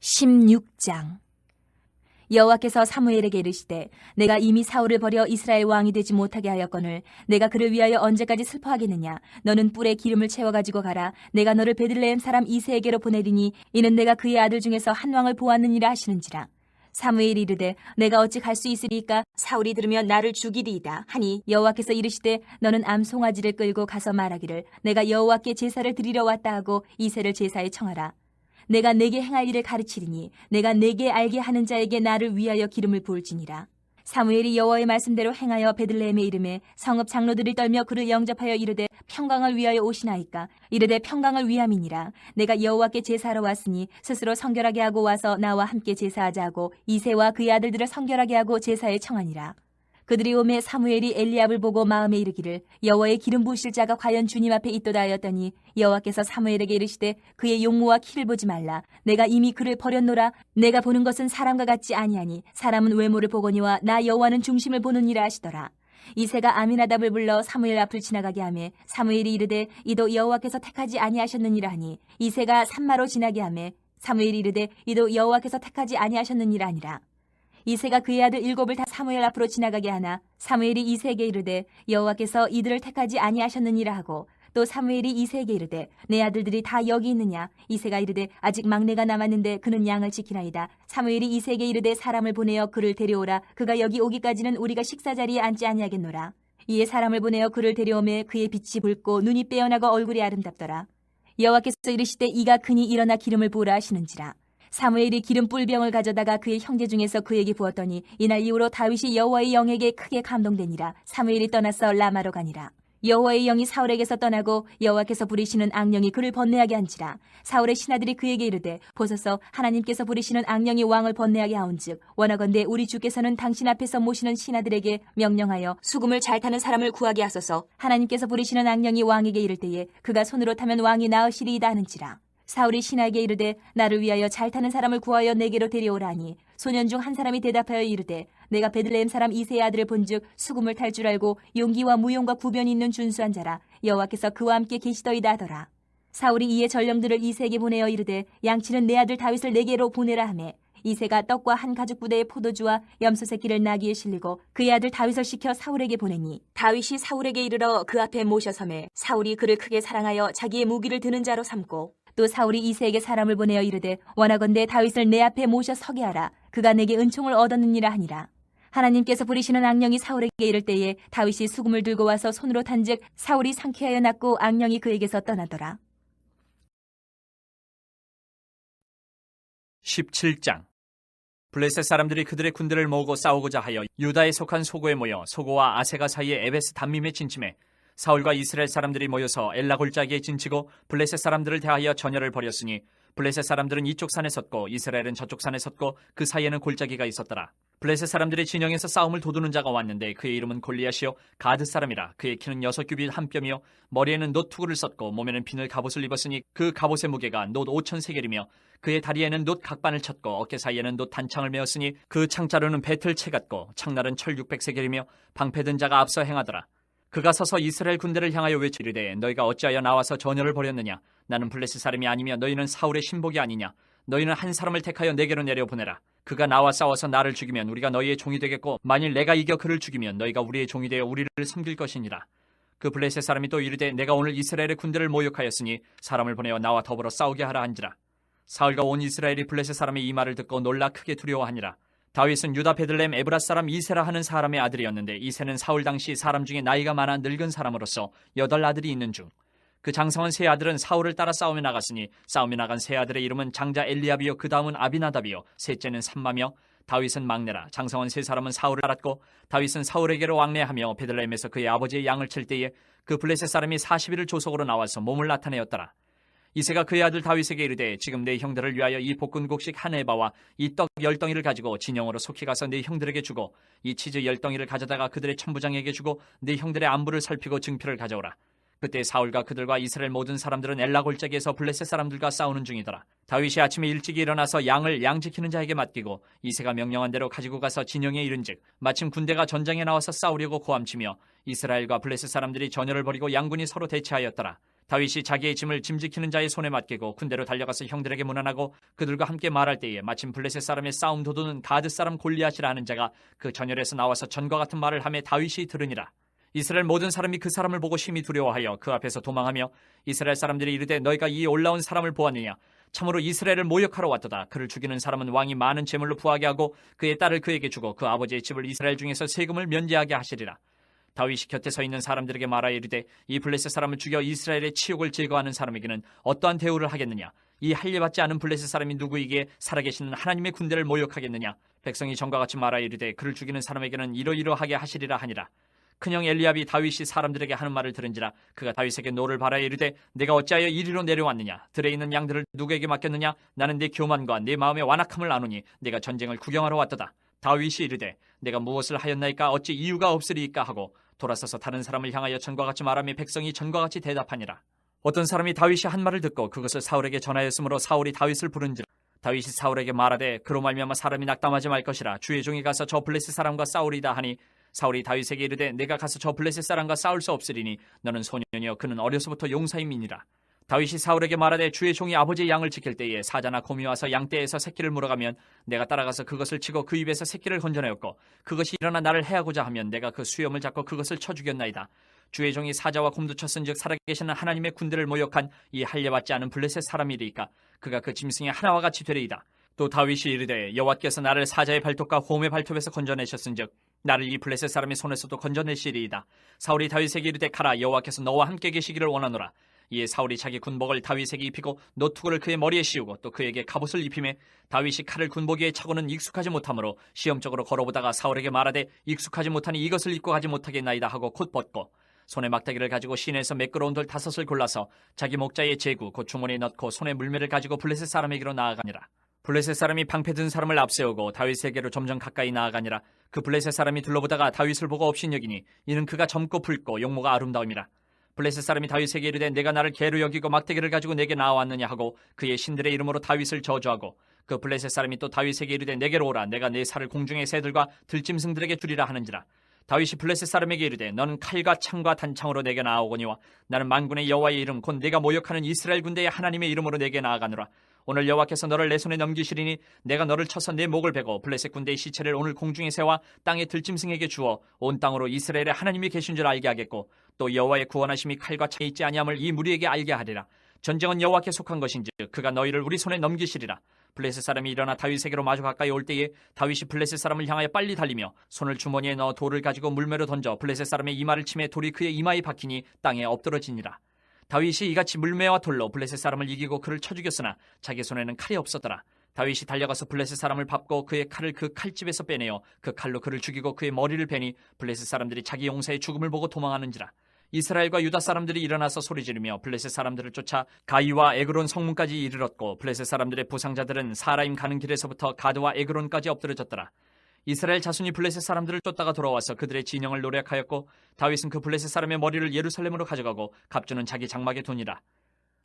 16장. 여호와께서 사무엘에게 이르시되 내가 이미 사울을 버려 이스라엘 왕이 되지 못하게 하였거늘 내가 그를 위하여 언제까지 슬퍼하겠느냐. 너는 뿔에 기름을 채워가지고 가라. 내가 너를 베들레헴 사람 이새에게로 보내리니 이는 내가 그의 아들 중에서 한 왕을 보았느니라 하시는지라. 사무엘이 이르되 내가 어찌 갈 수 있으리까. 사울이 들으면 나를 죽이리이다 하니 여호와께서 이르시되 너는 암송아지를 끌고 가서 말하기를 내가 여호와께 제사를 드리러 왔다 하고 이새를 제사에 청하라. 내가 내게 행할 일을 가르치리니 내가 내게 알게 하는 자에게 나를 위하여 기름을 부을지니라. 사무엘이 여호와의 말씀대로 행하여 베들레헴에 이르매 성읍 장로들이 떨며 그를 영접하여 이르되 평강을 위하여 오시나이까. 이르되 평강을 위함이니라. 내가 여호와께 제사하러 왔으니 스스로 성결하게 하고 와서 나와 함께 제사하자 하고 이새와 그의 아들들을 성결하게 하고 제사에 청하니라. 그들이 오매 사무엘이 엘리압을 보고 마음에 이르기를 여호와의 기름 부으실 자가 과연 주님 앞에 있도다 하였더니 여호와께서 사무엘에게 이르시되 그의 용모와 키를 보지 말라. 내가 이미 그를 버렸노라. 내가 보는 것은 사람과 같지 아니하니 사람은 외모를 보거니와 나 여호와는 중심을 보느니라 하시더라. 이새가 아미나답을 불러 사무엘 앞을 지나가게 하매 사무엘이 이르되 이도 여호와께서 택하지 아니하셨느니라 하니 이새가 산마로 지나게 하매 사무엘이 이르되 이도 여호와께서 택하지 아니하셨느니라 하니라. 이새가 그의 아들 7을 다 사무엘 앞으로 지나가게 하나 사무엘이 이새에게 이르되 여호와께서 이들을 택하지 아니하셨느니라 하고 또 사무엘이 이새에게 이르되 내 아들들이 다 여기 있느냐. 이새가 이르되 아직 막내가 남았는데 그는 양을 지키나이다. 사무엘이 이새에게 이르되 사람을 보내어 그를 데려오라. 그가 여기 오기까지는 우리가 식사 자리에 앉지 아니하겠노라. 이에 사람을 보내어 그를 데려오매 그의 빛이 붉고 눈이 빼어나고 얼굴이 아름답더라. 여호와께서 이르시되 이가 그니 일어나 기름을 부으라 하시는지라. 사무엘이 기름 뿔병을 가져다가 그의 형제 중에서 그에게 부었더니 이날 이후로 다윗이 여호와의 영에게 크게 감동되니라. 사무엘이 떠나서 라마로 가니라. 여호와의 영이 사울에게서 떠나고 여호와께서 부리시는 악령이 그를 번뇌하게 한지라. 사울의 신하들이 그에게 이르되 보소서 하나님께서 부리시는 악령이 왕을 번뇌하게 하온즉 원하건대 우리 주께서는 당신 앞에서 모시는 신하들에게 명령하여 수금을 잘 타는 사람을 구하게 하소서. 하나님께서 부리시는 악령이 왕에게 이를 때에 그가 손으로 타면 왕이 나으시리이다 하는지라. 사울이 신하에게 이르되 나를 위하여 잘 타는 사람을 구하여 내게로 데려오라 하니 소년 중 한 사람이 대답하여 이르되 내가 베들레헴 사람 이새의 아들을 본즉 수금을 탈 줄 알고 용기와 무용과 구변이 있는 준수한 자라. 여호와께서 그와 함께 계시더이다 하더라. 사울이 이에 전령들을 이새에게 보내어 이르되 양치는 내 아들 다윗을 내게로 보내라 하매 이새가 떡과 한 가죽 부대의 포도주와 염소 새끼를 나귀에 실리고 그의 아들 다윗을 시켜 사울에게 보내니 다윗이 사울에게 이르러 그 앞에 모셔서매 사울이 그를 크게 사랑하여 자기의 무기를 드는 자로 삼고 또 사울이 이새에게 사람을 보내어 이르되 원하건대 다윗을 내 앞에 모셔 서게 하라. 그가 내게 은총을 얻었느니라 하니라. 하나님께서 부리시는 악령이 사울에게 이를 때에 다윗이 수금을 들고 와서 손으로 탄즉 사울이 상쾌하여 났고 악령이 그에게서 떠나더라. 17장. 블레셋 사람들이 그들의 군대를 모으고 싸우고자 하여 유다에 속한 소고에 모여 소고와 아세가 사이에 에베스 담밈에 진침해 사울과 이스라엘 사람들이 모여서 엘라 골짜기에 진치고 블레셋 사람들을 대하여 전열을 벌였으니 블레셋 사람들은 이쪽 산에 섰고 이스라엘은 저쪽 산에 섰고 그 사이에는 골짜기가 있었더라. 블레셋 사람들의 진영에서 싸움을 도두는 자가 왔는데 그의 이름은 골리앗이요 가드 사람이라. 그의 키는 6규빗 한 뼘이요 머리에는 놋 투구를 썼고 몸에는 비늘 갑옷을 입었으니 그 갑옷의 무게가 놋 5,000세겔이며 그의 다리에는 놋 각반을 쳤고 어깨 사이에는 놋 단창을 메었으니 그 창자루는 배틀채 같고 창날은 철 600세겔이며 방패든 자가 앞서 행하더라. 그가 서서 이스라엘 군대를 향하여 외치리되 너희가 어찌하여 나와서 전열을 벌였느냐. 나는 블레셋 사람이 아니며 너희는 사울의 신복이 아니냐. 너희는 한 사람을 택하여 내게로 내려보내라. 그가 나와 싸워서 나를 죽이면 우리가 너희의 종이 되겠고 만일 내가 이겨 그를 죽이면 너희가 우리의 종이 되어 우리를 섬길 것이니라. 그 블레셋 사람이 또 이르되 내가 오늘 이스라엘의 군대를 모욕하였으니 사람을 보내어 나와 더불어 싸우게 하라 한지라. 사울과 온 이스라엘이 블레셋 사람의 이 말을 듣고 놀라 크게 두려워하니라. 다윗은 유다 베들레헴 에브라 사람 이새라 하는 사람의 아들이었는데 이새는 사울 당시 사람 중에 나이가 많아 늙은 사람으로서 8 아들이 있는 중 그 장성한 세 아들은 사울을 따라 싸움에 나갔으니 싸움에 나간 세 아들의 이름은 장자 엘리압이요 그 다음은 아비나답이요 셋째는 삼마며 다윗은 막내라. 장성한 세 사람은 사울을 알았고 다윗은 사울에게로 왕래하며 베들레헴에서 그의 아버지의 양을 칠 때에 그 블레셋 사람이 40일을 조속으로 나와서 몸을 나타내었더라. 이새가 그의 아들 다윗에게 이르되 지금 내 형들을 위하여 이 볶은곡식 한 에바와 이 떡 10덩이를 가지고 진영으로 속히 가서 내 형들에게 주고 이 치즈 10덩이를 가져다가 그들의 천부장에게 주고 내 형들의 안부를 살피고 증표를 가져오라. 그때 사울과 그들과 이스라엘 모든 사람들은 엘라 골짜기에서 블레셋 사람들과 싸우는 중이더라. 다윗이 아침에 일찍 일어나서 양을 양 지키는 자에게 맡기고 이새가 명령한 대로 가지고 가서 진영에 이른즉 마침 군대가 전장에 나와서 싸우려고 고함치며 이스라엘과 블레셋 사람들이 전열을 벌이고 양군이 서로 대치하였더라. 다윗이 자기의 짐을 짐지키는 자의 손에 맡기고 군대로 달려가서 형들에게 문안하고 그들과 함께 말할 때에 마침 블레셋 사람의 싸움 도두는 가드 사람 골리앗이라 하는 자가 그 전열에서 나와서 전과 같은 말을 하며 다윗이 들으니라. 이스라엘 모든 사람이 그 사람을 보고 심히 두려워하여 그 앞에서 도망하며 이스라엘 사람들이 이르되 너희가 이 올라온 사람을 보았느냐? 참으로 이스라엘을 모욕하러 왔도다. 그를 죽이는 사람은 왕이 많은 재물로 부하게 하고 그의 딸을 그에게 주고 그 아버지의 집을 이스라엘 중에서 세금을 면제하게 하시리라. 다윗이 곁에 서 있는 사람들에게 말하여 이르되 이 블레셋 사람을 죽여 이스라엘의 치욕을 제거하는 사람에게는 어떠한 대우를 하겠느냐? 이 할례받지 않은 블레셋 사람이 누구이기에 살아계시는 하나님의 군대를 모욕하겠느냐? 백성이 전과 같이 말하여 이르되 그를 죽이는 사람에게는 이러이러하게 하시리라 하니라. 큰형 엘리압이 다윗이 사람들에게 하는 말을 들은지라 그가 다윗에게 노를 바라여 이르되 내가 어찌하여 이리로 내려왔느냐? 들에 있는 양들을 누구에게 맡겼느냐? 나는 네 교만과 네 마음의 완악함을 아노니 내가 전쟁을 구경하러 왔도다. 다윗이 이르되 내가 무엇을 하였나이까? 어찌 이유가 없으리이까? 하고 돌아서서 다른 사람을 향하여 전과 같이 말하며 백성이 전과 같이 대답하니라. 어떤 사람이 다윗이 한 말을 듣고 그것을 사울에게 전하였으므로 사울이 다윗을 부른지라. 다윗이 사울에게 말하되 그로 말미암아 사람이 낙담하지 말 것이라. 주의 종이 가서 저 블레셋 사람과 싸우리다 하니 사울이 다윗에게 이르되 내가 가서 저 블레셋 사람과 싸울 수 없으리니 너는 소년이여 그는 어려서부터 용사임이니라. 다윗이 사울에게 말하되 주의 종이 아버지의 양을 지킬 때에 사자나 곰이 와서 양떼에서 새끼를 물어가면 내가 따라가서 그것을 치고 그 입에서 새끼를 건져내었고 그것이 일어나 나를 해하고자 하면 내가 그 수염을 잡고 그것을 쳐 죽였나이다. 주의 종이 사자와 곰도 쳤은즉 살아계시는 하나님의 군대를 모욕한 이 할례받지 않은 블레셋 사람이리이까 그가 그 짐승의 하나와 같이 되리이다. 또 다윗이 이르되 여호와께서 나를 사자의 발톱과 곰의 발톱에서 건져내셨은즉 나를 이 블레셋 사람의 손에서도 건져내시리이다. 사울이 다윗에게 이르되 가라 여호와께서 너와 함께 계시기를 원하노라. 이에 사울이 자기 군복을 다윗에게 입히고 노투구를 그의 머리에 씌우고 또 그에게 갑옷을 입히매 다윗이 칼을 군복 위에 차고는 익숙하지 못하므로 시험적으로 걸어보다가 사울에게 말하되 익숙하지 못하니 이것을 입고 가지 못하겠나이다 하고 곧 벗고 손에 막대기를 가지고 시내에서 매끄러운 돌 5을 골라서 자기 목자의 제구 곧 주머니에 넣고 손에 물매를 가지고 블레셋 사람에게로 나아가니라. 블레셋 사람이 방패 든 사람을 앞세우고 다윗에게로 점점 가까이 나아가니라. 그 블레셋 사람이 둘러보다가 다윗을 보고 업신여기니 이는 그가 젊고 붉고 용모가 아름다움이라. 블레셋 사람이 다윗에게 이르되 내가 나를 개로 여기고 막대기를 가지고 내게 나와왔느냐 하고 그의 신들의 이름으로 다윗을 저주하고 그 블레셋 사람이 또 다윗에게 이르되 내게로 오라 내가 내 살을 공중의 새들과 들짐승들에게 주리라 하는지라. 다윗이 블레셋 사람에게 이르되 너는 칼과 창과 단창으로 내게 나아오거니와 나는 만군의 여호와의 이름 곧 내가 모욕하는 이스라엘 군대의 하나님의 이름으로 내게 나아가노라. 오늘 여호와께서 너를 내 손에 넘기시리니 내가 너를 쳐서 내 목을 베고 블레셋 군대의 시체를 오늘 공중의 새와 땅의 들짐승에게 주어 온 땅으로 이스라엘의 하나님이 계신 줄 알게 하겠고 또 여호와의 구원하심이 칼과 창에 있지 아니함을 이 무리에게 알게 하리라. 전쟁은 여호와께 속한 것인즉 그가 너희를 우리 손에 넘기시리라. 블레셋 사람이 일어나 다윗에게로 마주 가까이 올 때에 다윗이 블레셋 사람을 향하여 빨리 달리며 손을 주머니에 넣어 돌을 가지고 물매로 던져 블레셋 사람의 이마를 치매 돌이 그의 이마에 박히니 땅에 엎드러지니라. 다윗이 이같이 물매와 돌로 블레셋 사람을 이기고 그를 쳐 죽였으나 자기 손에는 칼이 없었더라. 다윗이 달려가서 블레셋 사람을 밟고 그의 칼을 그 칼집에서 빼내어 그 칼로 그를 죽이고 그의 머리를 베니 블레셋 사람들이 자기 용사의 죽음을 보고 도망하는지라. 이스라엘과 유다 사람들이 일어나서 소리지르며 블레셋 사람들을 쫓아 가이와 에그론 성문까지 이르렀고 블레셋 사람들의 부상자들은 사라임 가는 길에서부터 가드와 에그론까지 엎드러졌더라. 이스라엘 자손이 블레셋 사람들을 쫓다가 돌아와서 그들의 진영을 노력하였고 다윗은 그 블레셋 사람의 머리를 예루살렘으로 가져가고 갑주는 자기 장막에 두니라.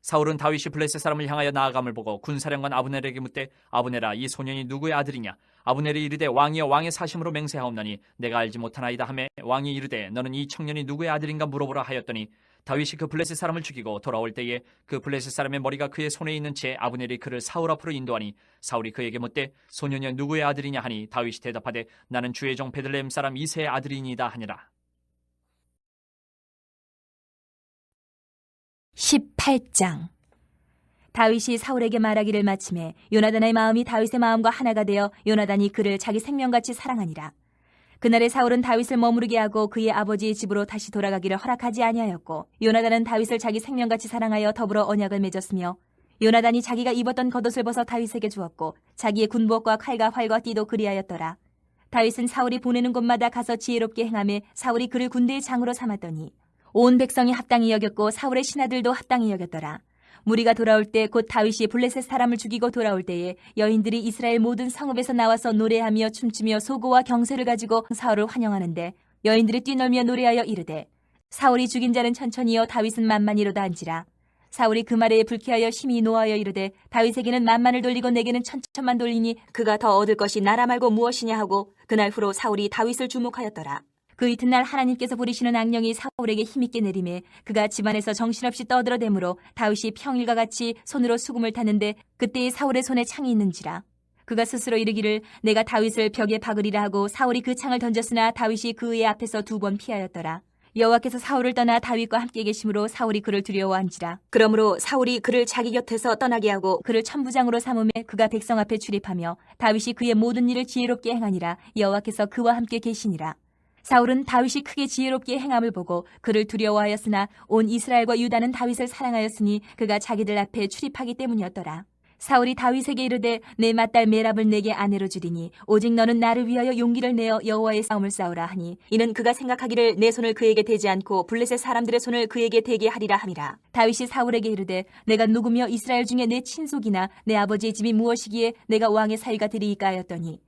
사울은 다윗이 블레셋 사람을 향하여 나아감을 보고 군사령관 아브넬에게 묻되 아브넬아 이 소년이 누구의 아들이냐? 아브넬이 이르되 왕이여 왕의 사심으로 맹세하옵나니 내가 알지 못하나이다 하매 왕이 이르되 너는 이 청년이 누구의 아들인가 물어보라 하였더니 다윗이 그 블레셋 사람을 죽이고 돌아올 때에 그 블레셋 사람의 머리가 그의 손에 있는 채 아브넬이 그를 사울 앞으로 인도하니 사울이 그에게 묻되 소년이 누구의 아들이냐 하니 다윗이 대답하되 나는 주의 종 베들레헴 사람 이새의 아들이니이다 하니라. 18장. 다윗이 사울에게 말하기를 마침에 요나단의 마음이 다윗의 마음과 하나가 되어 요나단이 그를 자기 생명같이 사랑하니라. 그날에 사울은 다윗을 머무르게 하고 그의 아버지의 집으로 다시 돌아가기를 허락하지 아니하였고 요나단은 다윗을 자기 생명같이 사랑하여 더불어 언약을 맺었으며 요나단이 자기가 입었던 겉옷을 벗어 다윗에게 주었고 자기의 군복과 칼과 활과 띠도 그리하였더라. 다윗은 사울이 보내는 곳마다 가서 지혜롭게 행하며 사울이 그를 군대의 장으로 삼았더니 온 백성이 합당히 여겼고 사울의 신하들도 합당히 여겼더라. 무리가 돌아올 때 곧 다윗이 블레셋 사람을 죽이고 돌아올 때에 여인들이 이스라엘 모든 성읍에서 나와서 노래하며 춤추며 소고와 경세를 가지고 사울을 환영하는데 여인들이 뛰놀며 노래하여 이르되 사울이 죽인 자는 천천히요 다윗은 만만히로다 한지라. 사울이 그 말에 불쾌하여 심히 노하여 이르되 다윗에게는 만만을 돌리고 내게는 천천만 돌리니 그가 더 얻을 것이 나라 말고 무엇이냐 하고 그날 후로 사울이 다윗을 주목하였더라. 그 이튿날 하나님께서 부리시는 악령이 사울에게 힘있게 내림에 그가 집안에서 정신없이 떠들어대므로 다윗이 평일과 같이 손으로 수금을 탔는데 그때에 사울의 손에 창이 있는지라. 그가 스스로 이르기를 내가 다윗을 벽에 박으리라 하고 사울이 그 창을 던졌으나 다윗이 그의 앞에서 2번 피하였더라. 여호와께서 사울을 떠나 다윗과 함께 계심으로 사울이 그를 두려워한지라. 그러므로 사울이 그를 자기 곁에서 떠나게 하고 그를 천부장으로 삼음에 그가 백성 앞에 출입하며 다윗이 그의 모든 일을 지혜롭게 행하니라. 여호와께서 그와 함께 계시니라. 사울은 다윗이 크게 지혜롭게 행함을 보고 그를 두려워하였으나 온 이스라엘과 유다는 다윗을 사랑하였으니 그가 자기들 앞에 출입하기 때문이었더라. 사울이 다윗에게 이르되 내 맏딸 메랍을 내게 아내로 주리니 오직 너는 나를 위하여 용기를 내어 여호와의 싸움을 싸우라 하니 이는 그가 생각하기를 내 손을 그에게 대지 않고 블레셋 사람들의 손을 그에게 대게 하리라 함이라. 다윗이 사울에게 이르되 내가 누구며 이스라엘 중에 내 친속이나 내 아버지의 집이 무엇이기에 내가 왕의 사위가 되리이까 하였더니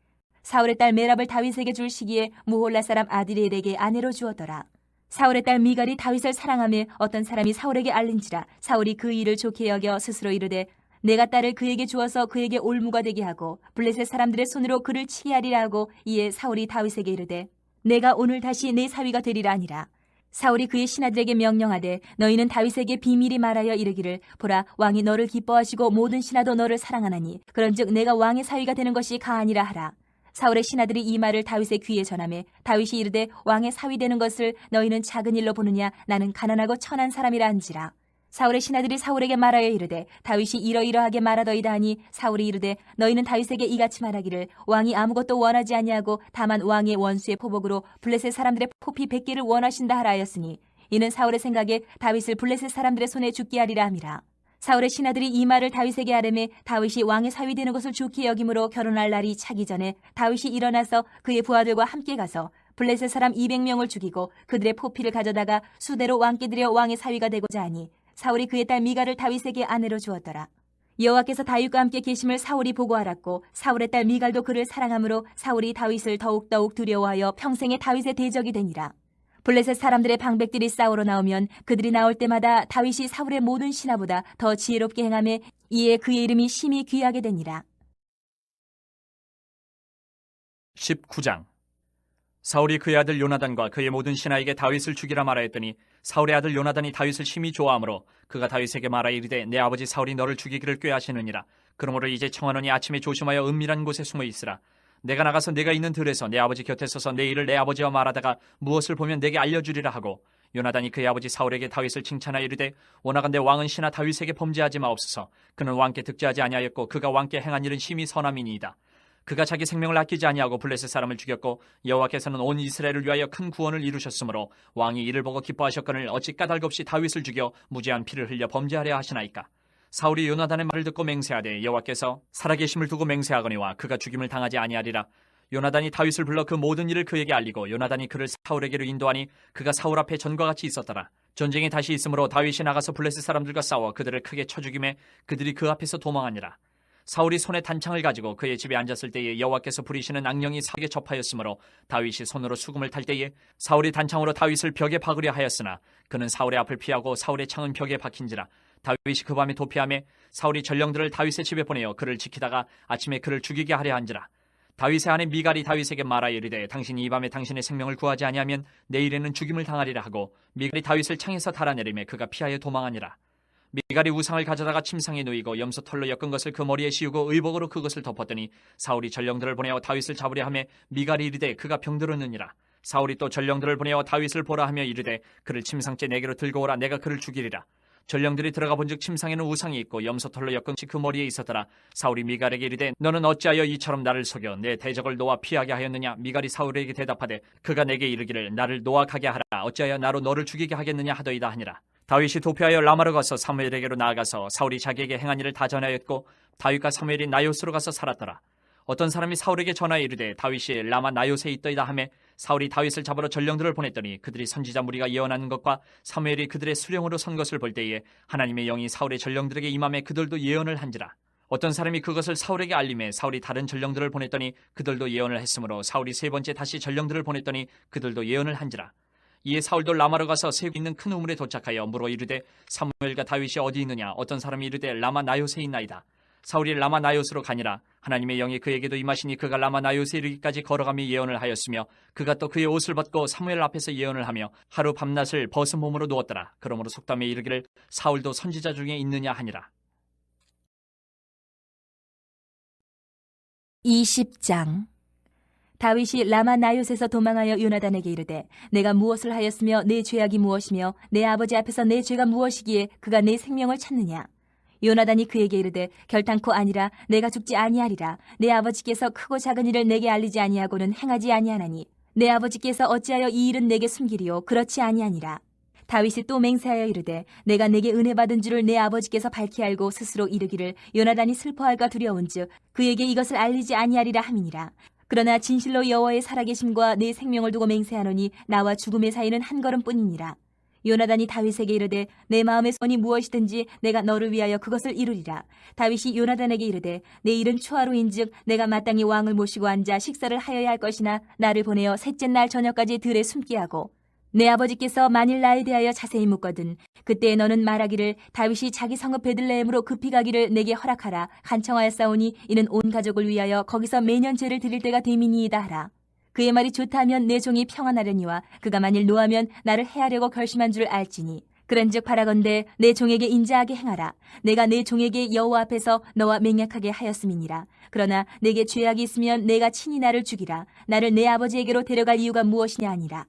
사울의 딸 메랍을 다윗에게 줄 시기에 무홀라 사람 아드리엘에게 아내로 주었더라. 사울의 딸 미갈이 다윗을 사랑하며 어떤 사람이 사울에게 알린지라. 사울이 그 일을 좋게 여겨 스스로 이르되 내가 딸을 그에게 주어서 그에게 올무가 되게 하고 블레셋 사람들의 손으로 그를 치게 하리라 하고 이에 사울이 다윗에게 이르되 내가 오늘 다시 내 사위가 되리라 하니라. 사울이 그의 신하들에게 명령하되 너희는 다윗에게 비밀히 말하여 이르기를 보라 왕이 너를 기뻐하시고 모든 신하도 너를 사랑하나니 그런즉 내가 왕의 사위가 되는 것이 가하니라 하라. 사울의 신하들이 이 말을 다윗의 귀에 전하매 다윗이 이르되 왕의 사위 되는 것을 너희는 작은 일로 보느냐 나는 가난하고 천한 사람이라 한지라. 사울의 신하들이 사울에게 말하여 이르되 다윗이 이러이러하게 말하더이다 하니 사울이 이르되 너희는 다윗에게 이같이 말하기를 왕이 아무것도 원하지 아니하고 다만 왕의 원수의 포복으로 블레셋 사람들의 포피 100개를 원하신다 하라 하였으니 이는 사울의 생각에 다윗을 블레셋 사람들의 손에 죽게 하리라 함이라. 사울의 신하들이 이 말을 다윗에게 하려매 다윗이 왕의 사위 되는 것을 좋게 여김으로 결혼할 날이 차기 전에 다윗이 일어나서 그의 부하들과 함께 가서 블레셋 사람 200명을 죽이고 그들의 포피를 가져다가 수대로 왕께 드려 왕의 사위가 되고자 하니 사울이 그의 딸 미갈을 다윗에게 아내로 주었더라. 여호와께서 다윗과 함께 계심을 사울이 보고 알았고 사울의 딸 미갈도 그를 사랑하므로 사울이 다윗을 더욱더욱 두려워하여 평생에 다윗의 대적이 되니라. 블레셋 사람들의 방백들이 싸우러 나오면 그들이 나올 때마다 다윗이 사울의 모든 신하보다 더 지혜롭게 행하며 이에 그의 이름이 심히 귀하게 되니라. 19장. 사울이 그의 아들 요나단과 그의 모든 신하에게 다윗을 죽이라 말하였더니 사울의 아들 요나단이 다윗을 심히 좋아하므로 그가 다윗에게 말하여 이르되 내 아버지 사울이 너를 죽이기를 꾀하시느니라. 그러므로 이제 청하노니 아침에 조심하여 은밀한 곳에 숨어 있으라. 내가 나가서 내가 있는 들에서 내 아버지 곁에 서서 내 일을 내 아버지와 말하다가 무엇을 보면 내게 알려주리라 하고 요나단이 그의 아버지 사울에게 다윗을 칭찬하여 이르되 원하건대 왕은 신하 다윗에게 범죄하지 마옵소서. 그는 왕께 득죄하지 아니하였고 그가 왕께 행한 일은 심히 선함이니이다. 그가 자기 생명을 아끼지 아니하고 블레셋 사람을 죽였고 여호와께서는 온 이스라엘을 위하여 큰 구원을 이루셨으므로 왕이 이를 보고 기뻐하셨거늘 어찌 까닭없이 다윗을 죽여 무죄한 피를 흘려 범죄하려 하시나이까. 사울이 요나단의 말을 듣고 맹세하되 여호와께서 살아계심을 두고 맹세하거니와 그가 죽임을 당하지 아니하리라. 요나단이 다윗을 불러 그 모든 일을 그에게 알리고 요나단이 그를 사울에게로 인도하니 그가 사울 앞에 전과 같이 있었더라. 전쟁이 다시 있으므로 다윗이 나가서 블레셋 사람들과 싸워 그들을 크게 쳐 죽이매 그들이 그 앞에서 도망하니라. 사울이 손에 단창을 가지고 그의 집에 앉았을 때에 여호와께서 부리시는 악령이 사울에게 접하였으므로 다윗이 손으로 수금을 탈 때에 사울이 단창으로 다윗을 벽에 박으려 하였으나 그는 사울의 앞을 피하고 사울의 창은 벽에 박힌지라. 다윗이 그 밤에 도피하매 사울이 전령들을 다윗의 집에 보내어 그를 지키다가 아침에 그를 죽이게 하려 한지라. 다윗의 아내 미갈이 다윗에게 말하여 이르되 당신이 이 밤에 당신의 생명을 구하지 아니하면 내일에는 죽임을 당하리라 하고 미갈이 다윗을 창에서 달아내리매 그가 피하여 도망하니라. 미갈이 우상을 가져다가 침상에 누이고 염소 털로 엮은 것을 그 머리에 씌우고 의복으로 그것을 덮었더니 사울이 전령들을 보내어 다윗을 잡으려 하며 미갈이 이르되 그가 병들었느니라. 사울이 또 전령들을 보내어 다윗을 보라 하며 이르되 그를 침상째 내게로 들고 오라. 내가 그를 죽이리라. 전령들이 들어가 본즉 침상에는 우상이 있고 염소 털로 엮은 것이 그 머리에 있었더라. 사울이 미갈에게 이르되 너는 어찌하여 이처럼 나를 속여 내 대적을 놓아 피하게 하였느냐. 미갈이 사울에게 대답하되 그가 내게 이르기를 나를 놓아 가게 하라. 어찌하여 나로 너를 죽이게 하겠느냐 하더이다 하니라. 다윗이 도피하여 라마로 가서 사무엘에게로 나아가서 사울이 자기에게 행한 일을 다 전하였고 다윗과 사무엘이 나요스로 가서 살았더라. 어떤 사람이 사울에게 전하여 이르되 다윗이 라마 나요스에 있더이다 하매 사울이 다윗을 잡으러 전령들을 보냈더니 그들이 선지자 무리가 예언하는 것과 사무엘이 그들의 수령으로 선 것을 볼 때에 하나님의 영이 사울의 전령들에게 임함에 그들도 예언을 한지라. 어떤 사람이 그것을 사울에게 알림해 사울이 다른 전령들을 보냈더니 그들도 예언을 했으므로 사울이 세 번째 다시 전령들을 보냈더니 그들도 예언을 한지라. 이에 사울도 라마로 가서 세고 있는 큰 우물에 도착하여 물어 이르되 사무엘과 다윗이 어디 있느냐. 어떤 사람이 이르되 라마 나요스에 있나이다. 사울이 라마 나요스로 가니라. 하나님의 영이 그에게도 임하시니 그가 라마 나요스에 이르기까지 걸어가며 예언을 하였으며 그가 또 그의 옷을 벗고 사무엘 앞에서 예언을 하며 하루 밤낮을 벗은 몸으로 누웠더라. 그러므로 속담에 이르기를 사울도 선지자 중에 있느냐 하니라. 20장. 다윗이 라마 나요스에서 도망하여 요나단에게 이르되 내가 무엇을 하였으며 내 죄악이 무엇이며 내 아버지 앞에서 내 죄가 무엇이기에 그가 내 생명을 찾느냐. 요나단이 그에게 이르되 결단코 아니라 내가 죽지 아니하리라. 내 아버지께서 크고 작은 일을 내게 알리지 아니하고는 행하지 아니하나니 내 아버지께서 어찌하여 이 일은 내게 숨기리요. 그렇지 아니하니라. 다윗이 또 맹세하여 이르되 내가 내게 은혜 받은 줄을 내 아버지께서 밝히 알고 스스로 이르기를 요나단이 슬퍼할까 두려운즉 그에게 이것을 알리지 아니하리라 함이니라. 그러나 진실로 여호와의 살아계심과 내 생명을 두고 맹세하노니 나와 죽음의 사이는 한 걸음뿐이니라. 요나단이 다윗에게 이르되 내 마음의 소원이 무엇이든지 내가 너를 위하여 그것을 이루리라. 다윗이 요나단에게 이르되 내 일은 초하루인즉 내가 마땅히 왕을 모시고 앉아 식사를 하여야 할 것이나 나를 보내어 셋째 날 저녁까지 들에 숨게 하고 내 아버지께서 만일 나에 대하여 자세히 묻거든 그때 너는 말하기를 다윗이 자기 성읍 베들레헴으로 급히 가기를 내게 허락하라. 간청하였사오니 이는 온 가족을 위하여 거기서 매년 제를 드릴 때가 됨이니이다 하라. 그의 말이 좋다면 내 종이 평안하려니와 그가 만일 노하면 나를 해하려고 결심한 줄 알지니 그런즉 바라건대 내 종에게 인자하게 행하라. 내가 내 종에게 여호와 앞에서 너와 맹약하게 하였음이니라. 그러나 내게 죄악이 있으면 내가 친히 나를 죽이라. 나를 내 아버지에게로 데려갈 이유가 무엇이냐 하니라.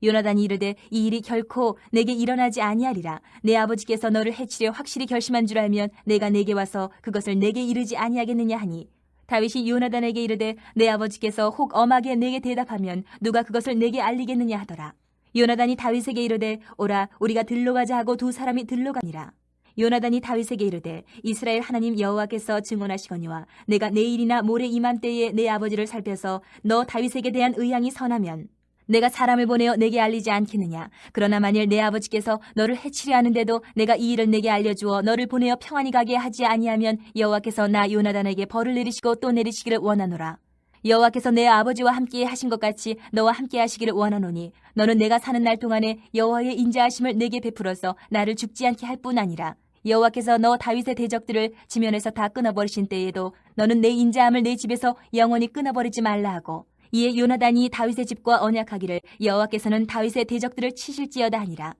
요나단이 이르되 이 일이 결코 내게 일어나지 아니하리라. 내 아버지께서 너를 해치려 확실히 결심한 줄 알면 내가 내게 와서 그것을 내게 이르지 아니하겠느냐 하니 다윗이 요나단에게 이르되 내 아버지께서 혹 엄하게 내게 대답하면 누가 그것을 내게 알리겠느냐 하더라. 요나단이 다윗에게 이르되 오라 우리가 들로 가자 하고 두 사람이 들로 가니라. 요나단이 다윗에게 이르되 이스라엘 하나님 여호와께서 증언하시거니와 내가 내일이나 모레 이맘때에 내 아버지를 살펴서 너 다윗에게 대한 의향이 선하면 내가 사람을 보내어 내게 알리지 않겠느냐. 그러나 만일 내 아버지께서 너를 해치려 하는데도 내가 이 일을 내게 알려주어 너를 보내어 평안히 가게 하지 아니하면 여호와께서 나 요나단에게 벌을 내리시고 또 내리시기를 원하노라. 여호와께서 내 아버지와 함께 하신 것 같이 너와 함께 하시기를 원하노니 너는 내가 사는 날 동안에 여호와의 인자하심을 내게 베풀어서 나를 죽지 않게 할 뿐 아니라 여호와께서 너 다윗의 대적들을 지면에서 다 끊어버리신 때에도 너는 내 인자함을 내 집에서 영원히 끊어버리지 말라 하고 이에 요나단이 다윗의 집과 언약하기를 여호와께서는 다윗의 대적들을 치실지어다 하니라.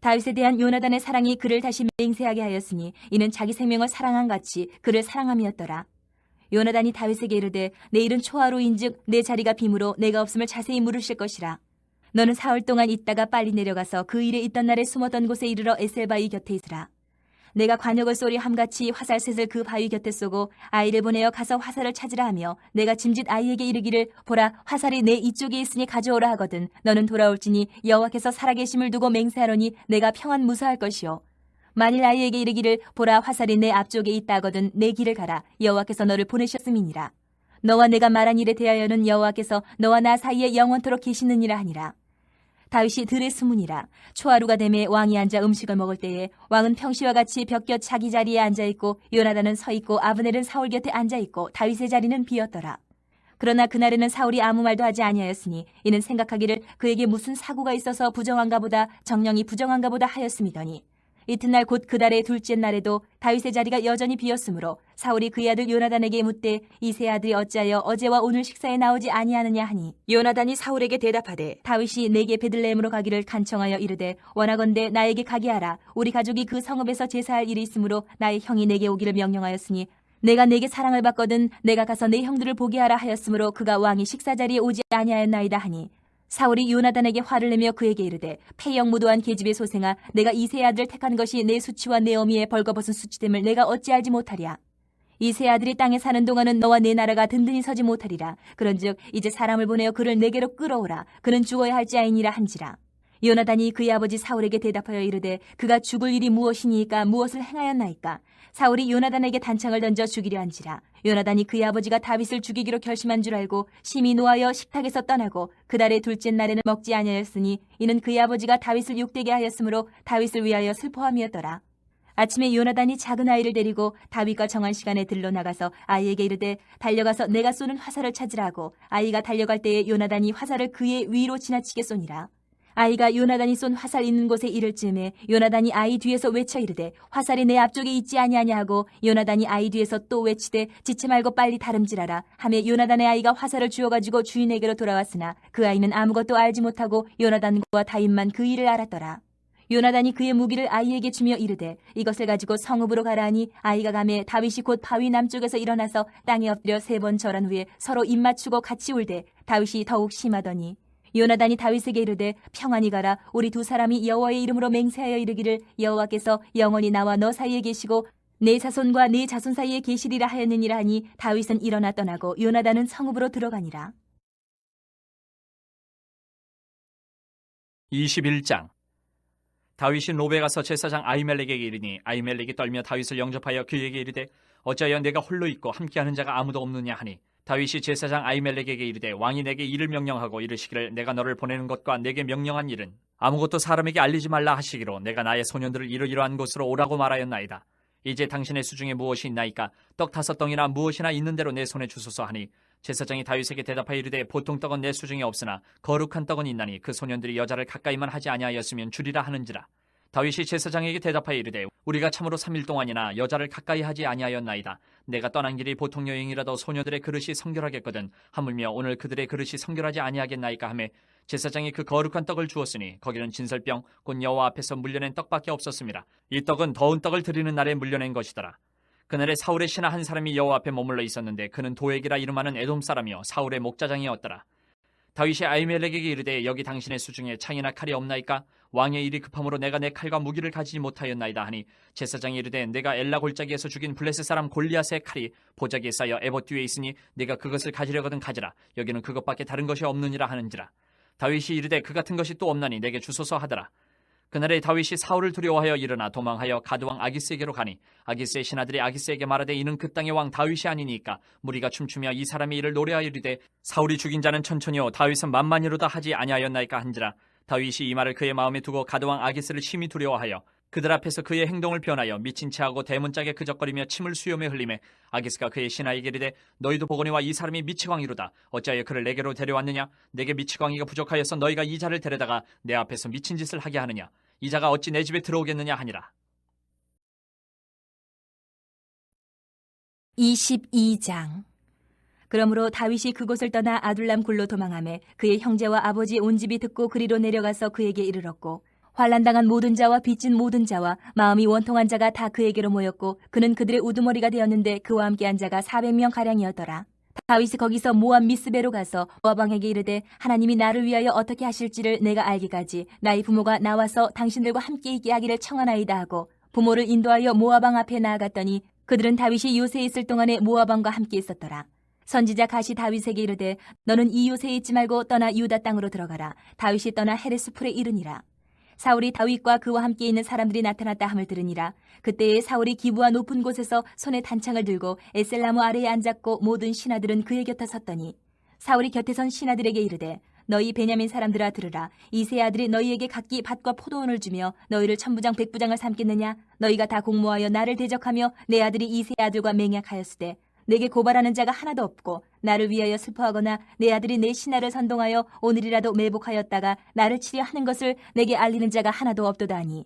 다윗에 대한 요나단의 사랑이 그를 다시 맹세하게 하였으니 이는 자기 생명을 사랑한 같이 그를 사랑함이었더라. 요나단이 다윗에게 이르되 내일은 초하루인즉 내 자리가 빔으로 내가 없음을 자세히 물으실 것이라. 너는 사흘 동안 있다가 빨리 내려가서 그 일에 있던 날에 숨었던 곳에 이르러 에셀바위 곁에 있으라. 내가 관역을 쏘리 함같이 화살셋을 그 바위 곁에 쏘고 아이를 보내어 가서 화살을 찾으라 하며 내가 짐짓 아이에게 이르기를 보라 화살이 내 이쪽에 있으니 가져오라 하거든 너는 돌아올지니 여호와께서 살아계심을 두고 맹세하노니 내가 평안 무사할 것이요. 만일 아이에게 이르기를 보라 화살이 내 앞쪽에 있다 하거든 내 길을 가라 여호와께서 너를 보내셨음이니라. 너와 내가 말한 일에 대하여는 여호와께서 너와 나 사이에 영원토록 계시느니라 하니라. 다윗이 들에 숨으니라. 초하루가 되매 왕이 앉아 음식을 먹을 때에 왕은 평시와 같이 벽곁 자기 자리에 앉아있고 요나단은 서있고 아브넬은 사울 곁에 앉아있고 다윗의 자리는 비었더라. 그러나 그날에는 사울이 아무 말도 하지 아니하였으니 이는 생각하기를 그에게 무슨 사고가 있어서 부정한가 보다 정령이 부정한가 보다 하였음이더니 이튿날 곧 그달의 둘째 날에도 다윗의 자리가 여전히 비었으므로 사울이 그의 아들 요나단에게 묻되 이 세 아들이 어찌하여 어제와 오늘 식사에 나오지 아니하느냐 하니 요나단이 사울에게 대답하되 다윗이 내게 베들레헴으로 가기를 간청하여 이르되 원하건대 나에게 가게 하라. 우리 가족이 그 성읍에서 제사할 일이 있으므로 나의 형이 내게 오기를 명령하였으니 내가 내게 사랑을 받거든 내가 가서 내 형들을 보게 하라 하였으므로 그가 왕이 식사 자리에 오지 아니하였나이다 하니 사울이 요나단에게 화를 내며 그에게 이르되 패역무도한 계집의 소생아 내가 이 세 아들을 택한 것이 내 수치와 내 어미의 벌거벗은 수치됨을 내가 어찌 알지 못하랴. 이 세 아들이 땅에 사는 동안은 너와 내 나라가 든든히 서지 못하리라. 그런즉 이제 사람을 보내어 그를 내게로 끌어오라. 그는 죽어야 할지아이니라 한지라. 요나단이 그의 아버지 사울에게 대답하여 이르되 그가 죽을 일이 무엇이니까 무엇을 행하였나이까. 사울이 요나단에게 단창을 던져 죽이려 한지라. 요나단이 그의 아버지가 다윗을 죽이기로 결심한 줄 알고 심히 노하여 식탁에서 떠나고 그달의 둘째 날에는 먹지 아니하였으니 이는 그의 아버지가 다윗을 욕되게 하였으므로 다윗을 위하여 슬퍼함이었더라. 아침에 요나단이 작은 아이를 데리고 다윗과 정한 시간에 들러 나가서 아이에게 이르되 달려가서 내가 쏘는 화살을 찾으라 하고 아이가 달려갈 때에 요나단이 화살을 그의 위로 지나치게 쏘니라. 아이가 요나단이 쏜 화살 있는 곳에 이를 즈음에 요나단이 아이 뒤에서 외쳐 이르되 화살이 내 앞쪽에 있지 아니하냐 하고 요나단이 아이 뒤에서 또 외치되 지체 말고 빨리 다름질하라 하며 요나단의 아이가 화살을 주워가지고 주인에게로 돌아왔으나 그 아이는 아무것도 알지 못하고 요나단과 다윗만 그 일을 알았더라. 요나단이 그의 무기를 아이에게 주며 이르되 이것을 가지고 성읍으로 가라 하니 아이가 가매 다윗이 곧 바위 남쪽에서 일어나서 땅에 엎드려 3번 절한 후에 서로 입맞추고 같이 울되 다윗이 더욱 심하더니 요나단이 다윗에게 이르되 평안히 가라. 우리 두 사람이 여호와의 이름으로 맹세하여 이르기를 여호와께서 영원히 나와 너 사이에 계시고 내 자손과 네 자손 사이에 계시리라 하였느니라 하니 다윗은 일어나 떠나고 요나단은 성읍으로 들어가니라. 21장. 다윗이 노베 가서 제사장 아히멜렉에게 이르니 아히멜렉이 떨며 다윗을 영접하여 그에게 이르되 어찌하여 내가 홀로 있고 함께하는 자가 아무도 없느냐 하니 다윗이 제사장 아히멜렉에게 이르되 왕이 내게 일을 명령하고 이르시기를 내가 너를 보내는 것과 내게 명령한 일은 아무것도 사람에게 알리지 말라 하시기로 내가 나의 소년들을 이러이러한 곳으로 오라고 말하였나이다. 이제 당신의 수중에 무엇이 있나이까? 떡 5덩이나 무엇이나 있는 대로 내 손에 주소서 하니 제사장이 다윗에게 대답하여 이르되 보통 떡은 내 수중에 없으나 거룩한 떡은 있나니 그 소년들이 여자를 가까이만 하지 아니하였으면 주리라 하는지라. 다윗이 제사장에게 대답하여 이르되 우리가 참으로 3일 동안이나 여자를 가까이 하지 아니하였나이다. 내가 떠난 길이 보통 여행이라도 소녀들의 그릇이 성결하겠거든 하물며 오늘 그들의 그릇이 성결하지 아니하겠나이까 하며 제사장이 그 거룩한 떡을 주었으니 거기는 진설병 곧 여호와 앞에서 물려낸 떡밖에 없었습니다. 이 떡은 더운 떡을 드리는 날에 물려낸 것이더라. 그날에 사울의 신하 한 사람이 여호와 앞에 머물러 있었는데 그는 도액이라 이름하는 에돔 사람이요 사울의 목자장이었더라. 다윗이 아히멜렉에게 이르되 여기 당신의 수중에 창이나 칼이 없나이까? 왕의 일이 급함으로 내가 내 칼과 무기를 가지지 못하였나이다 하니 제사장이 이르되 내가 엘라 골짜기에서 죽인 블레셋 사람 골리앗의 칼이 보자기에 쌓여 에봇 뒤에 있으니 네가 그것을 가지려거든 가지라. 여기는 그것밖에 다른 것이 없느니라 하는지라. 다윗이 이르되 그 같은 것이 또 없나니 내게 주소서 하더라. 그날에 다윗이 사울을 두려워하여 일어나 도망하여 가드왕 아기스에게로 가니 아기스의 신하들이 아기스에게 말하되 이는 그 땅의 왕 다윗이 아니니까 무리가 춤추며 이 사람의 일을 노래하여 이르되 사울이 죽인 자는 천천히요 다윗은 만만히로다 하지 아니하였나이까 한지라. 다윗이 이 말을 그의 마음에 두고 가드왕 아기스를 심히 두려워하여 그들 앞에서 그의 행동을 변하여 미친 체하고 대문짝에 그적거리며 침을 수염에 흘리매 아기스가 그의 신하에게 이르되 너희도 보거니와 이 사람이 미치광이로다. 어찌하여 그를 내게로 데려왔느냐? 내게 미치광이가 부족하여서 너희가 이 자를 데려다가 내 앞에서 미친 짓을 하게 하느냐? 이 자가 어찌 내 집에 들어오겠느냐 하니라. 22장. 그러므로 다윗이 그곳을 떠나 아둘람 굴로 도망하매 그의 형제와 아버지 온 집이 듣고 그리로 내려가서 그에게 이르렀고 환난당한 모든 자와 빚진 모든 자와 마음이 원통한 자가 다 그에게로 모였고 그는 그들의 우두머리가 되었는데 그와 함께한 자가 400명 가량이었더라. 다윗이 거기서 모압 미스베로 가서 모압 왕에게 이르되 하나님이 나를 위하여 어떻게 하실지를 내가 알기까지 나의 부모가 나와서 당신들과 함께 있게 하기를 청하나이다 하고 부모를 인도하여 모압 왕 앞에 나아갔더니 그들은 다윗이 요새에 있을 동안에 모압 왕과 함께 있었더라. 선지자 갓이 다윗에게 이르되 너는 이 요새에 있지 말고 떠나 유다 땅으로 들어가라. 다윗이 떠나 헤레스풀에 이르니라. 사울이 다윗과 그와 함께 있는 사람들이 나타났다 함을 들으니라. 그때에 사울이 기부와 높은 곳에서 손에 단창을 들고 에셀나무 아래에 앉았고 모든 신하들은 그의 곁에 섰더니 사울이 곁에 선 신하들에게 이르되 너희 베냐민 사람들아 들으라. 이 세 아들이 너희에게 각기 밭과 포도원을 주며 너희를 천부장 백부장을 삼겠느냐? 너희가 다 공모하여 나를 대적하며 내 아들이 이 세 아들과 맹약하였으되 내게 고발하는 자가 하나도 없고 나를 위하여 슬퍼하거나 내 아들이 내 신하를 선동하여 오늘이라도 매복하였다가 나를 치려 하는 것을 내게 알리는 자가 하나도 없도다 하니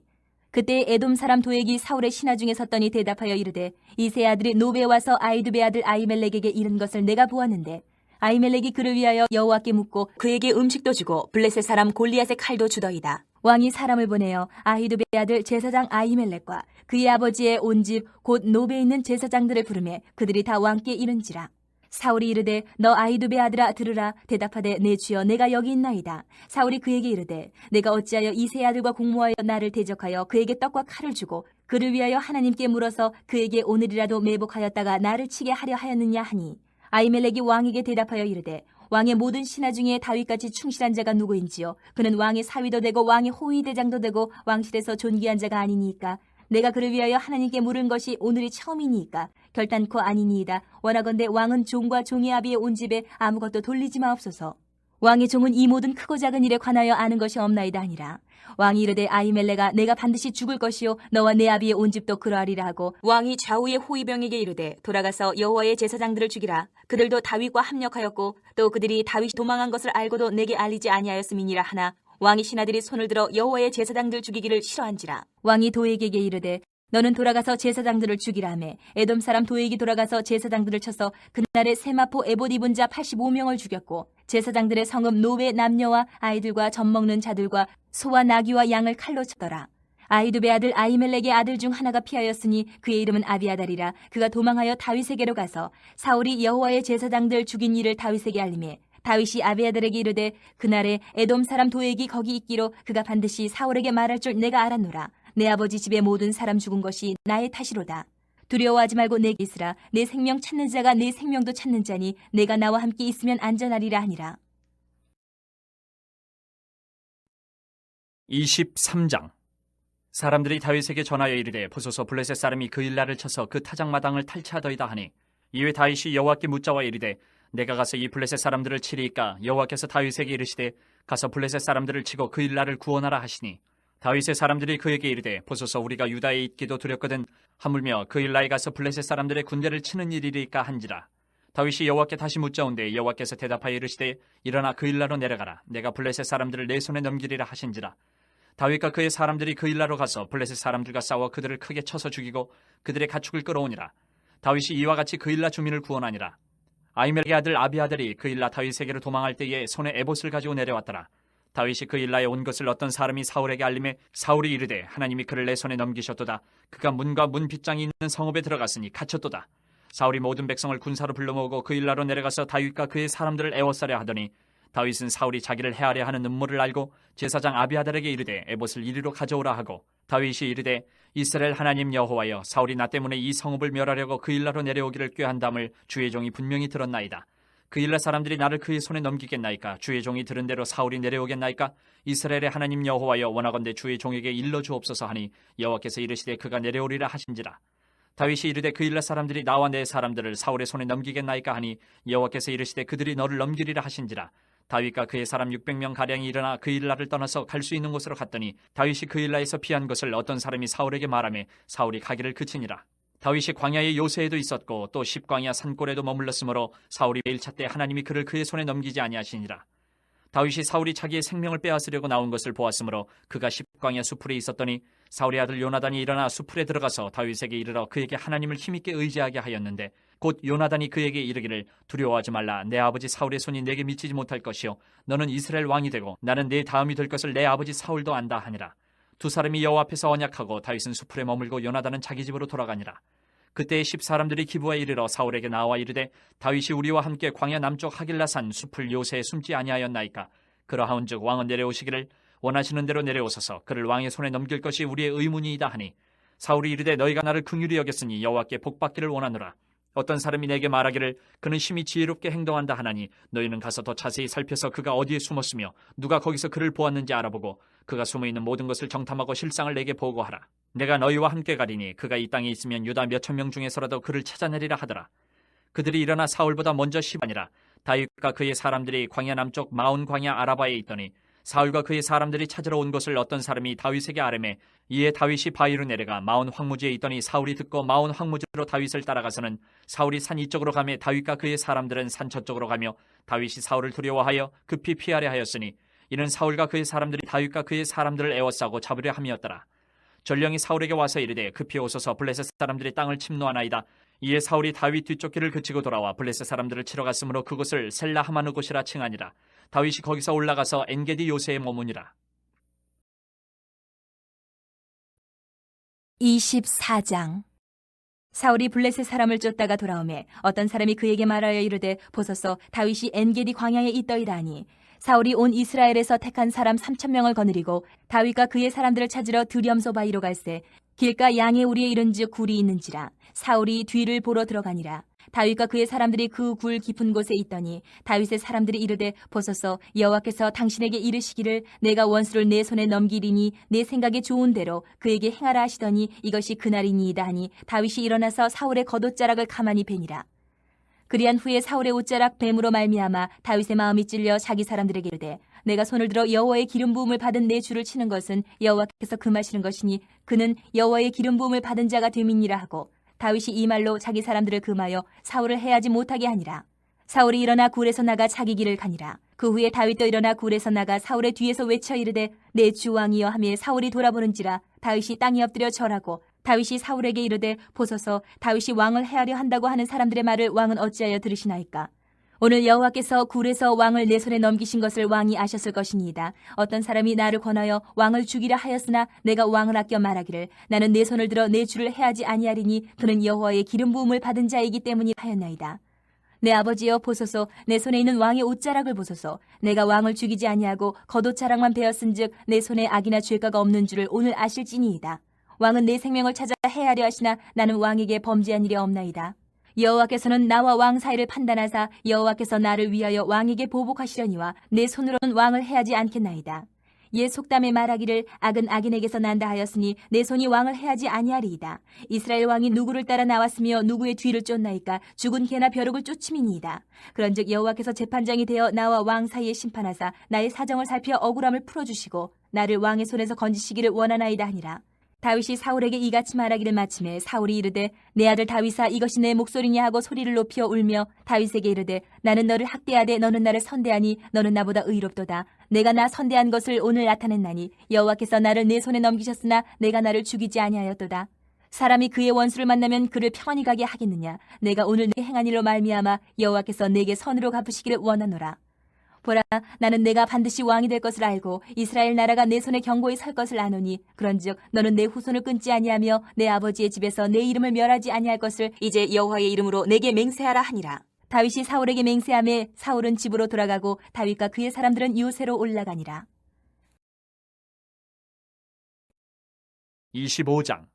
그때 에돔 사람 도액이 사울의 신하 중에 섰더니 대답하여 이르되 이 세 아들이 노베에 와서 아히두베 아들 아히멜렉에게 이른 것을 내가 보았는데 아히멜렉이 그를 위하여 여호와께 묻고 그에게 음식도 주고 블레셋 사람 골리앗의 칼도 주더이다. 왕이 사람을 보내어 아히두베 아들 제사장 아히멜렉과 그의 아버지의 온 집 곧 노베에 있는 제사장들을 부르매 그들이 다 왕께 이른지라. 사울이 이르되 너 아히두베 아들아 들으라. 대답하되 내 주여 내가 여기 있나이다. 사울이 그에게 이르되 내가 어찌하여 이 세 아들과 공모하여 나를 대적하여 그에게 떡과 칼을 주고 그를 위하여 하나님께 물어서 그에게 오늘이라도 매복하였다가 나를 치게 하려 하였느냐 하니 아히멜렉이 왕에게 대답하여 이르되 왕의 모든 신하 중에 다윗같이 충실한 자가 누구인지요? 그는 왕의 사위도 되고 왕의 호위대장도 되고 왕실에서 존귀한 자가 아니니까 내가 그를 위하여 하나님께 물은 것이 오늘이 처음이니까 결단코 아니니이다. 원하건대 왕은 종과 종의 아비의 온 집에 아무것도 돌리지 마옵소서. 왕의 종은 이 모든 크고 작은 일에 관하여 아는 것이 없나이다 하니라. 왕이 이르되 아히멜렉아 내가 반드시 죽을 것이요 너와 내 아비의 온 집도 그러하리라 하고 왕이 좌우의 호위병에게 이르되 돌아가서 여호와의 제사장들을 죽이라. 그들도 다윗과 합력하였고 또 그들이 다윗이 도망한 것을 알고도 내게 알리지 아니하였음이니라 하나 왕의 신하들이 손을 들어 여호와의 제사장들 죽이기를 싫어한지라. 왕이 도액에게 이르되 너는 돌아가서 제사장들을 죽이라매 에돔 사람 도액이 돌아가서 제사장들을 쳐서 그날에 세마포 에봇 입은 자 85명을 죽였고 제사장들의 성읍 노베 남녀와 아이들과 젖 먹는 자들과 소와 나귀와 양을 칼로 쳤더라. 아히두베 아들 아히멜렉의 아들 중 하나가 피하였으니 그의 이름은 아비아달이라. 그가 도망하여 다윗에게로 가서 사울이 여호와의 제사장들 죽인 일을 다윗에게 알리매 다윗이 아비아달에게 이르되 그날에 에돔 사람 도액이 거기 있기로 그가 반드시 사울에게 말할 줄 내가 알았노라. 내 아버지 집의 모든 사람 죽은 것이 나의 탓이로다. 두려워하지 말고 내게 있으라. 내 생명 찾는 자가 내 생명도 찾는 자니 내가 나와 함께 있으면 안전하리라 하니라. 23장. 사람들이 다윗에게 전하여 이르되 보소서 블레셋 사람이 그 일날을 쳐서 그 타작마당을 탈취하더이다 하니 이에 다윗이 여호와께 묻자와 이르되 내가 가서 이 블레셋 사람들을 치리이까 여호와께서 다윗에게 이르시되 가서 블레셋 사람들을 치고 그 일날을 구원하라 하시니 다윗의 사람들이 그에게 이르되 보소서 우리가 유다에 있기도 두렵거든 하물며 그 일날에 가서 블레셋 사람들의 군대를 치는 일이리까 한지라. 다윗이 여호와께 다시 묻자온데 여호와께서 대답하여 이르시되 일어나 그 일날로 내려가라. 내가 블레셋 사람들을 내 손에 넘기리라 하신지라. 다윗과 그의 사람들이 그 일날로 가서 블레셋 사람들과 싸워 그들을 크게 쳐서 죽이고 그들의 가축을 끌어오니라. 다윗이 이와 같이 그 일라 주민을 구원하니라. 아히멜렉의 아들 아비아들이 그 일라 다윗에게로 도망할 때에 손에 에봇을 가지고 내려왔더라. 다윗이 그 일라에 온 것을 어떤 사람이 사울에게 알림해 사울이 이르되 하나님이 그를 내 손에 넘기셨도다. 그가 문과 문 빗장이 있는 성읍에 들어갔으니 갇혔도다. 사울이 모든 백성을 군사로 불러 모으고 그 일라로 내려가서 다윗과 그의 사람들을 애워싸려 하더니 다윗은 사울이 자기를 해하려 하는 음모를 알고 제사장 아비아달에게 이르되 에봇을 이리로 가져오라 하고 다윗이 이르되 이스라엘 하나님 여호와여 사울이 나 때문에 이 성읍을 멸하려고 그 일라로 내려오기를 꾀한담을 주의 종이 분명히 들었나이다. 그 일라 사람들이 나를 그의 손에 넘기겠나이까? 주의 종이 들은 대로 사울이 내려오겠나이까? 이스라엘의 하나님 여호와여 원하건대 주의 종에게 일러 주옵소서 하니 여호와께서 이르시되 그가 내려오리라 하신지라. 다윗이 이르되 그 일라 사람들이 나와 내 사람들을 사울의 손에 넘기겠나이까 하니 여호와께서 이르시되 그들이 너를 넘기리라 하신지라. 다윗과 그의 사람 600명 가량이 일어나 그 일라를 떠나서 갈 수 있는 곳으로 갔더니 다윗이 그 일라에서 피한 것을 어떤 사람이 사울에게 말하매 사울이 가기를 그치니라. 다윗이 광야의 요새에도 있었고 또 십광야 산골에도 머물렀으므로 사울이 매일 찾되 하나님이 그를 그의 손에 넘기지 아니하시니라. 다윗이 사울이 자기의 생명을 빼앗으려고 나온 것을 보았으므로 그가 십광야 수풀에 있었더니 사울의 아들 요나단이 일어나 수풀에 들어가서 다윗에게 이르러 그에게 하나님을 힘있게 의지하게 하였는데 곧 요나단이 그에게 이르기를 두려워하지 말라. 내 아버지 사울의 손이 내게 미치지 못할 것이요 너는 이스라엘 왕이 되고 나는 내 다음이 될 것을 내 아버지 사울도 안다 하니라. 두 사람이 여호와 앞에서 언약하고 다윗은 수풀에 머물고 요나단은 자기 집으로 돌아가니라. 그때 10사람들이 기브아에 이르러 사울에게 나와 이르되 다윗이 우리와 함께 광야 남쪽 하길라산 수풀 요새에 숨지 아니하였나이까? 그러하온즉 왕은 내려오시기를 원하시는 대로 내려오소서. 그를 왕의 손에 넘길 것이 우리의 의문이이다 하니 사울이 이르되 너희가 나를 긍휼히 여겼으니 여호와께 복받기를 원하노라. 어떤 사람이 내게 말하기를 그는 심히 지혜롭게 행동한다 하나니 너희는 가서 더 자세히 살펴서 그가 어디에 숨었으며 누가 거기서 그를 보았는지 알아보고 그가 숨어있는 모든 것을 정탐하고 실상을 내게 보고하라. 내가 너희와 함께 가리니 그가 이 땅에 있으면 유다 몇천 명 중에서라도 그를 찾아내리라 하더라. 그들이 일어나 사울보다 먼저 시바니라. 다윗과 그의 사람들이 광야 남쪽 마온 광야 아라바에 있더니 사울과 그의 사람들이 찾으러 온 것을 어떤 사람이 다윗에게 아뢰매 이에 다윗이 바위로 내려가 마온 황무지에 있더니 사울이 듣고 마온 황무지로 다윗을 따라가서는 사울이 산 이쪽으로 가며 다윗과 그의 사람들은 산 저쪽으로 가며 다윗이 사울을 두려워하여 급히 피하려 하였으니 이는 사울과 그의 사람들이 다윗과 그의 사람들을 애워싸고 잡으려 함이었더라. 전령이 사울에게 와서 이르되 급히 오소서 블레셋 사람들이 땅을 침노하나이다. 이에 사울이 다윗 뒤쫓기를 그치고 돌아와 블레셋 사람들을 치러 갔으므로 그곳을 셀라 하마느 곳이라 칭하니라. 다윗이 거기서 올라가서 엔게디 요새에 머무니라. 24장. 사울이 블레셋 사람을 쫓다가 돌아오매 어떤 사람이 그에게 말하여 이르되 보소서 다윗이 엔게디 광야에 있더이다 하니 사울이 온 이스라엘에서 택한 사람 3,000명을 거느리고 다윗과 그의 사람들을 찾으러 드렴소 바위로 갈새 길가 양의 우리에 이른즉 굴이 있는지라. 사울이 뒤를 보러 들어가니라. 다윗과 그의 사람들이 그 굴 깊은 곳에 있더니 다윗의 사람들이 이르되 보소서 여호와께서 당신에게 이르시기를 내가 원수를 내 손에 넘기리니 내 생각에 좋은 대로 그에게 행하라 하시더니 이것이 그날이니이다 하니 다윗이 일어나서 사울의 겉옷자락을 가만히 베니라. 그리한 후에 사울의 옷자락 뱀으로 말미암아 다윗의 마음이 찔려 자기 사람들에게 이르되 내가 손을 들어 여호와의 기름 부음을 받은 내 주를 치는 것은 여호와께서 금하시는 것이니 그는 여호와의 기름 부음을 받은 자가 됨이니라 하고 다윗이 이 말로 자기 사람들을 금하여 사울을 해하지 못하게 하니라. 사울이 일어나 굴에서 나가 자기 길을 가니라. 그 후에 다윗도 일어나 굴에서 나가 사울의 뒤에서 외쳐 이르되 내 주 왕이여 하며 사울이 돌아보는지라 다윗이 땅에 엎드려 절하고 다윗이 사울에게 이르되 보소서 다윗이 왕을 해하려 한다고 하는 사람들의 말을 왕은 어찌하여 들으시나이까. 오늘 여호와께서 굴에서 왕을 내 손에 넘기신 것을 왕이 아셨을 것이니이다. 어떤 사람이 나를 권하여 왕을 죽이라 하였으나 내가 왕을 아껴 말하기를 나는 내 손을 들어 내 주를 해하지 아니하리니 그는 여호와의 기름 부음을 받은 자이기 때문이 하였나이다. 내 아버지여 보소서 내 손에 있는 왕의 옷자락을 보소서. 내가 왕을 죽이지 아니하고 겉옷자락만 베었은즉 내 손에 악이나 죄가가 없는 줄을 오늘 아실지니이다. 왕은 내 생명을 찾아 해하려 하시나 나는 왕에게 범죄한 일이 없나이다. 여호와께서는 나와 왕 사이를 판단하사 여호와께서 나를 위하여 왕에게 보복하시려니와 내 손으로는 왕을 해하지 않겠나이다. 옛 속담에 말하기를 악은 악인에게서 난다 하였으니 내 손이 왕을 해하지 아니하리이다. 이스라엘 왕이 누구를 따라 나왔으며 누구의 뒤를 쫓나이까. 죽은 개나 벼룩을 쫓음이니이다. 그런즉 여호와께서 재판장이 되어 나와 왕 사이에 심판하사 나의 사정을 살펴 억울함을 풀어주시고 나를 왕의 손에서 건지시기를 원하나이다 하니라. 다윗이 사울에게 이같이 말하기를 마침에 사울이 이르되 내 아들 다윗아 이것이 내 목소리냐 하고 소리를 높여 울며 다윗에게 이르되 나는 너를 학대하되 너는 나를 선대하니 너는 나보다 의롭도다. 내가 나 선대한 것을 오늘 나타냈나니 여호와께서 나를 내 손에 넘기셨으나 내가 나를 죽이지 아니하였도다. 사람이 그의 원수를 만나면 그를 평안히 가게 하겠느냐. 내가 오늘 내 행한 일로 말미암아 여호와께서 내게 선으로 갚으시기를 원하노라. 보라 나는 내가 반드시 왕이 될 것을 알고 이스라엘 나라가 내 손에 견고히 설 것을 아노니 그런즉 너는 내 후손을 끊지 아니하며 내 아버지의 집에서 내 이름을 멸하지 아니할 것을 이제 여호와의 이름으로 내게 맹세하라 하니라. 다윗이 사울에게 맹세하매 사울은 집으로 돌아가고 다윗과 그의 사람들은 요새로 올라가니라. 25장.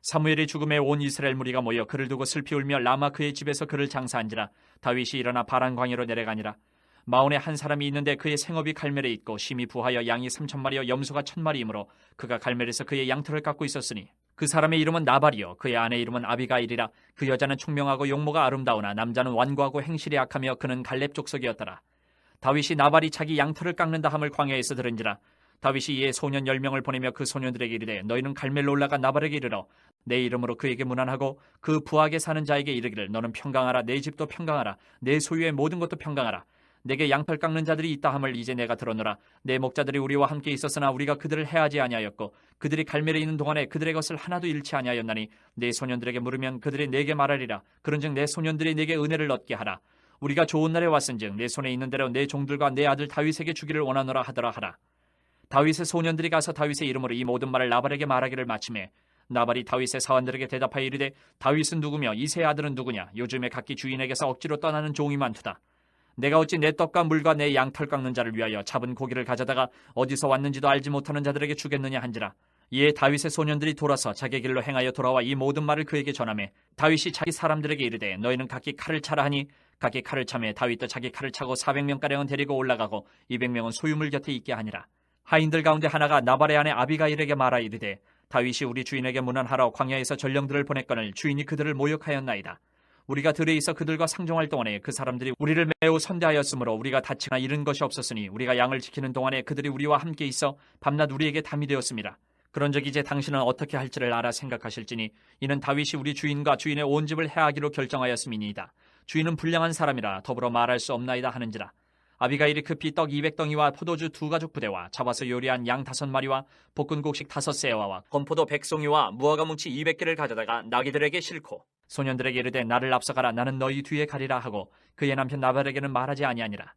사무엘의 죽음에 온 이스라엘 무리가 모여 그를 두고 슬피 울며 라마 그의 집에서 그를 장사한지라. 다윗이 일어나 바란 광야로 내려가니라. 마온에 한 사람이 있는데 그의 생업이 갈멜에 있고 심히 부하여 양이 3,000마리여 염소가 1,000마리이므로 그가 갈멜에서 그의 양털을 깎고 있었으니 그 사람의 이름은 나발이요 그의 아내 이름은 아비가일이라. 그 여자는 총명하고 용모가 아름다우나 남자는 완고하고 행실이 악하며 그는 갈렙 족속이었더라. 다윗이 나발이 자기 양털을 깎는다 함을 광야에서 들은지라. 다윗이 이에 소년 10명을 보내며 그 소년들에게 이르되 너희는 갈멜로 올라가 나발에게 이르러 내 이름으로 그에게 문안하고 그 부하게 사는 자에게 이르기를 너는 평강하라. 내 집도 평강하라. 내 소유의 모든 것도 평강하라. 내게 양털 깎는 자들이 있다 함을 이제 내가 들었노라. 내 목자들이 우리와 함께 있었으나 우리가 그들을 해하지 아니하였고 그들이 갈멜에 있는 동안에 그들의 것을 하나도 잃지 아니하였나니 내 소년들에게 물으면 그들이 내게 말하리라. 그런즉 내 소년들이 내게 은혜를 얻게 하라. 우리가 좋은 날에 왔은즉 내 손에 있는 대로 내 종들과 내 아들 다윗에게 주기를 원하노라 하더라 하라. 다윗의 소년들이 가서 다윗의 이름으로 이 모든 말을 나발에게 말하기를 마침에 나발이 다윗의 사원들에게 대답하여 이르되 다윗은 누구며 이새의 아들은 누구냐. 요즘에 각기 주인에게서 억지로 떠나는 종이 많도다. 내가 어찌 내 떡과 물과 내 양털 깎는 자를 위하여 잡은 고기를 가져다가 어디서 왔는지도 알지 못하는 자들에게 주겠느냐 한지라. 이에 다윗의 소년들이 돌아서 자기 길로 행하여 돌아와 이 모든 말을 그에게 전하매 다윗이 자기 사람들에게 이르되 너희는 각기 칼을 차라 하니 각기 칼을 차매 다윗도 자기 칼을 차고 400명가량은 데리고 올라가고 200명은 소유물 곁에 있게 하니라. 하인들 가운데 하나가 나발의 아내 아비가일에게 말하 이르되 다윗이 우리 주인에게 문안하러 광야에서 전령들을 보냈거늘 주인이 그들을 모욕하였나이다. 우리가 들에 있어 그들과 상종할 동안에 그 사람들이 우리를 매우 선대하였으므로 우리가 다치거나 잃은 것이 없었으니 우리가 양을 지키는 동안에 그들이 우리와 함께 있어 밤낮 우리에게 담이 되었습니다. 그런즉 이제 당신은 어떻게 할지를 알아 생각하실지니 이는 다윗이 우리 주인과 주인의 온 집을 해하기로 결정하였음이니이다. 주인은 불량한 사람이라 더불어 말할 수 없나이다 하는지라. 아비가일이 급히 떡 200덩이와 포도주 2가죽 부대와 잡아서 요리한 양 5마리와 볶은 곡식 5세와와 건포도 100송이와 무화과 뭉치 200개를 가져다가 나귀들에게 싣고 소년들에게 이르되 나를 앞서가라. 나는 너희 뒤에 가리라 하고 그의 남편 나발에게는 말하지 아니하니라.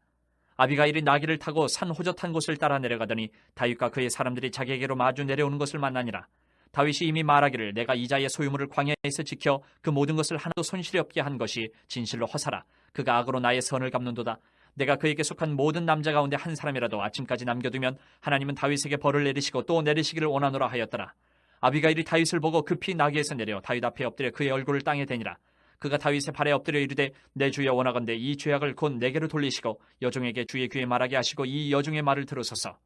아비가일이 나귀를 타고 산 호젓한 곳을 따라 내려가더니 다윗과 그의 사람들이 자기에게로 마주 내려오는 것을 만나니라. 다윗이 이미 말하기를 내가 이자의 소유물을 광야에서 지켜 그 모든 것을 하나도 손실이 없게 한 것이 진실로 허사라. 그가 악으로 나의 선을 갚는도다. 내가 그에게 속한 모든 남자 가운데 한 사람이라도 아침까지 남겨두면 하나님은 다윗에게 벌을 내리시고 또 내리시기를 원하노라 하였더라. 아비가일이 다윗을 보고 급히 나귀에서 내려 다윗 앞에 엎드려 그의 얼굴을 땅에 대니라. 그가 다윗의 발에 엎드려 이르되 내 주여 원하건대 이 죄악을 곧 내게로 돌리시고 여종에게 주의 귀에 말하게 하시고 이 여종의 말을 들으소서.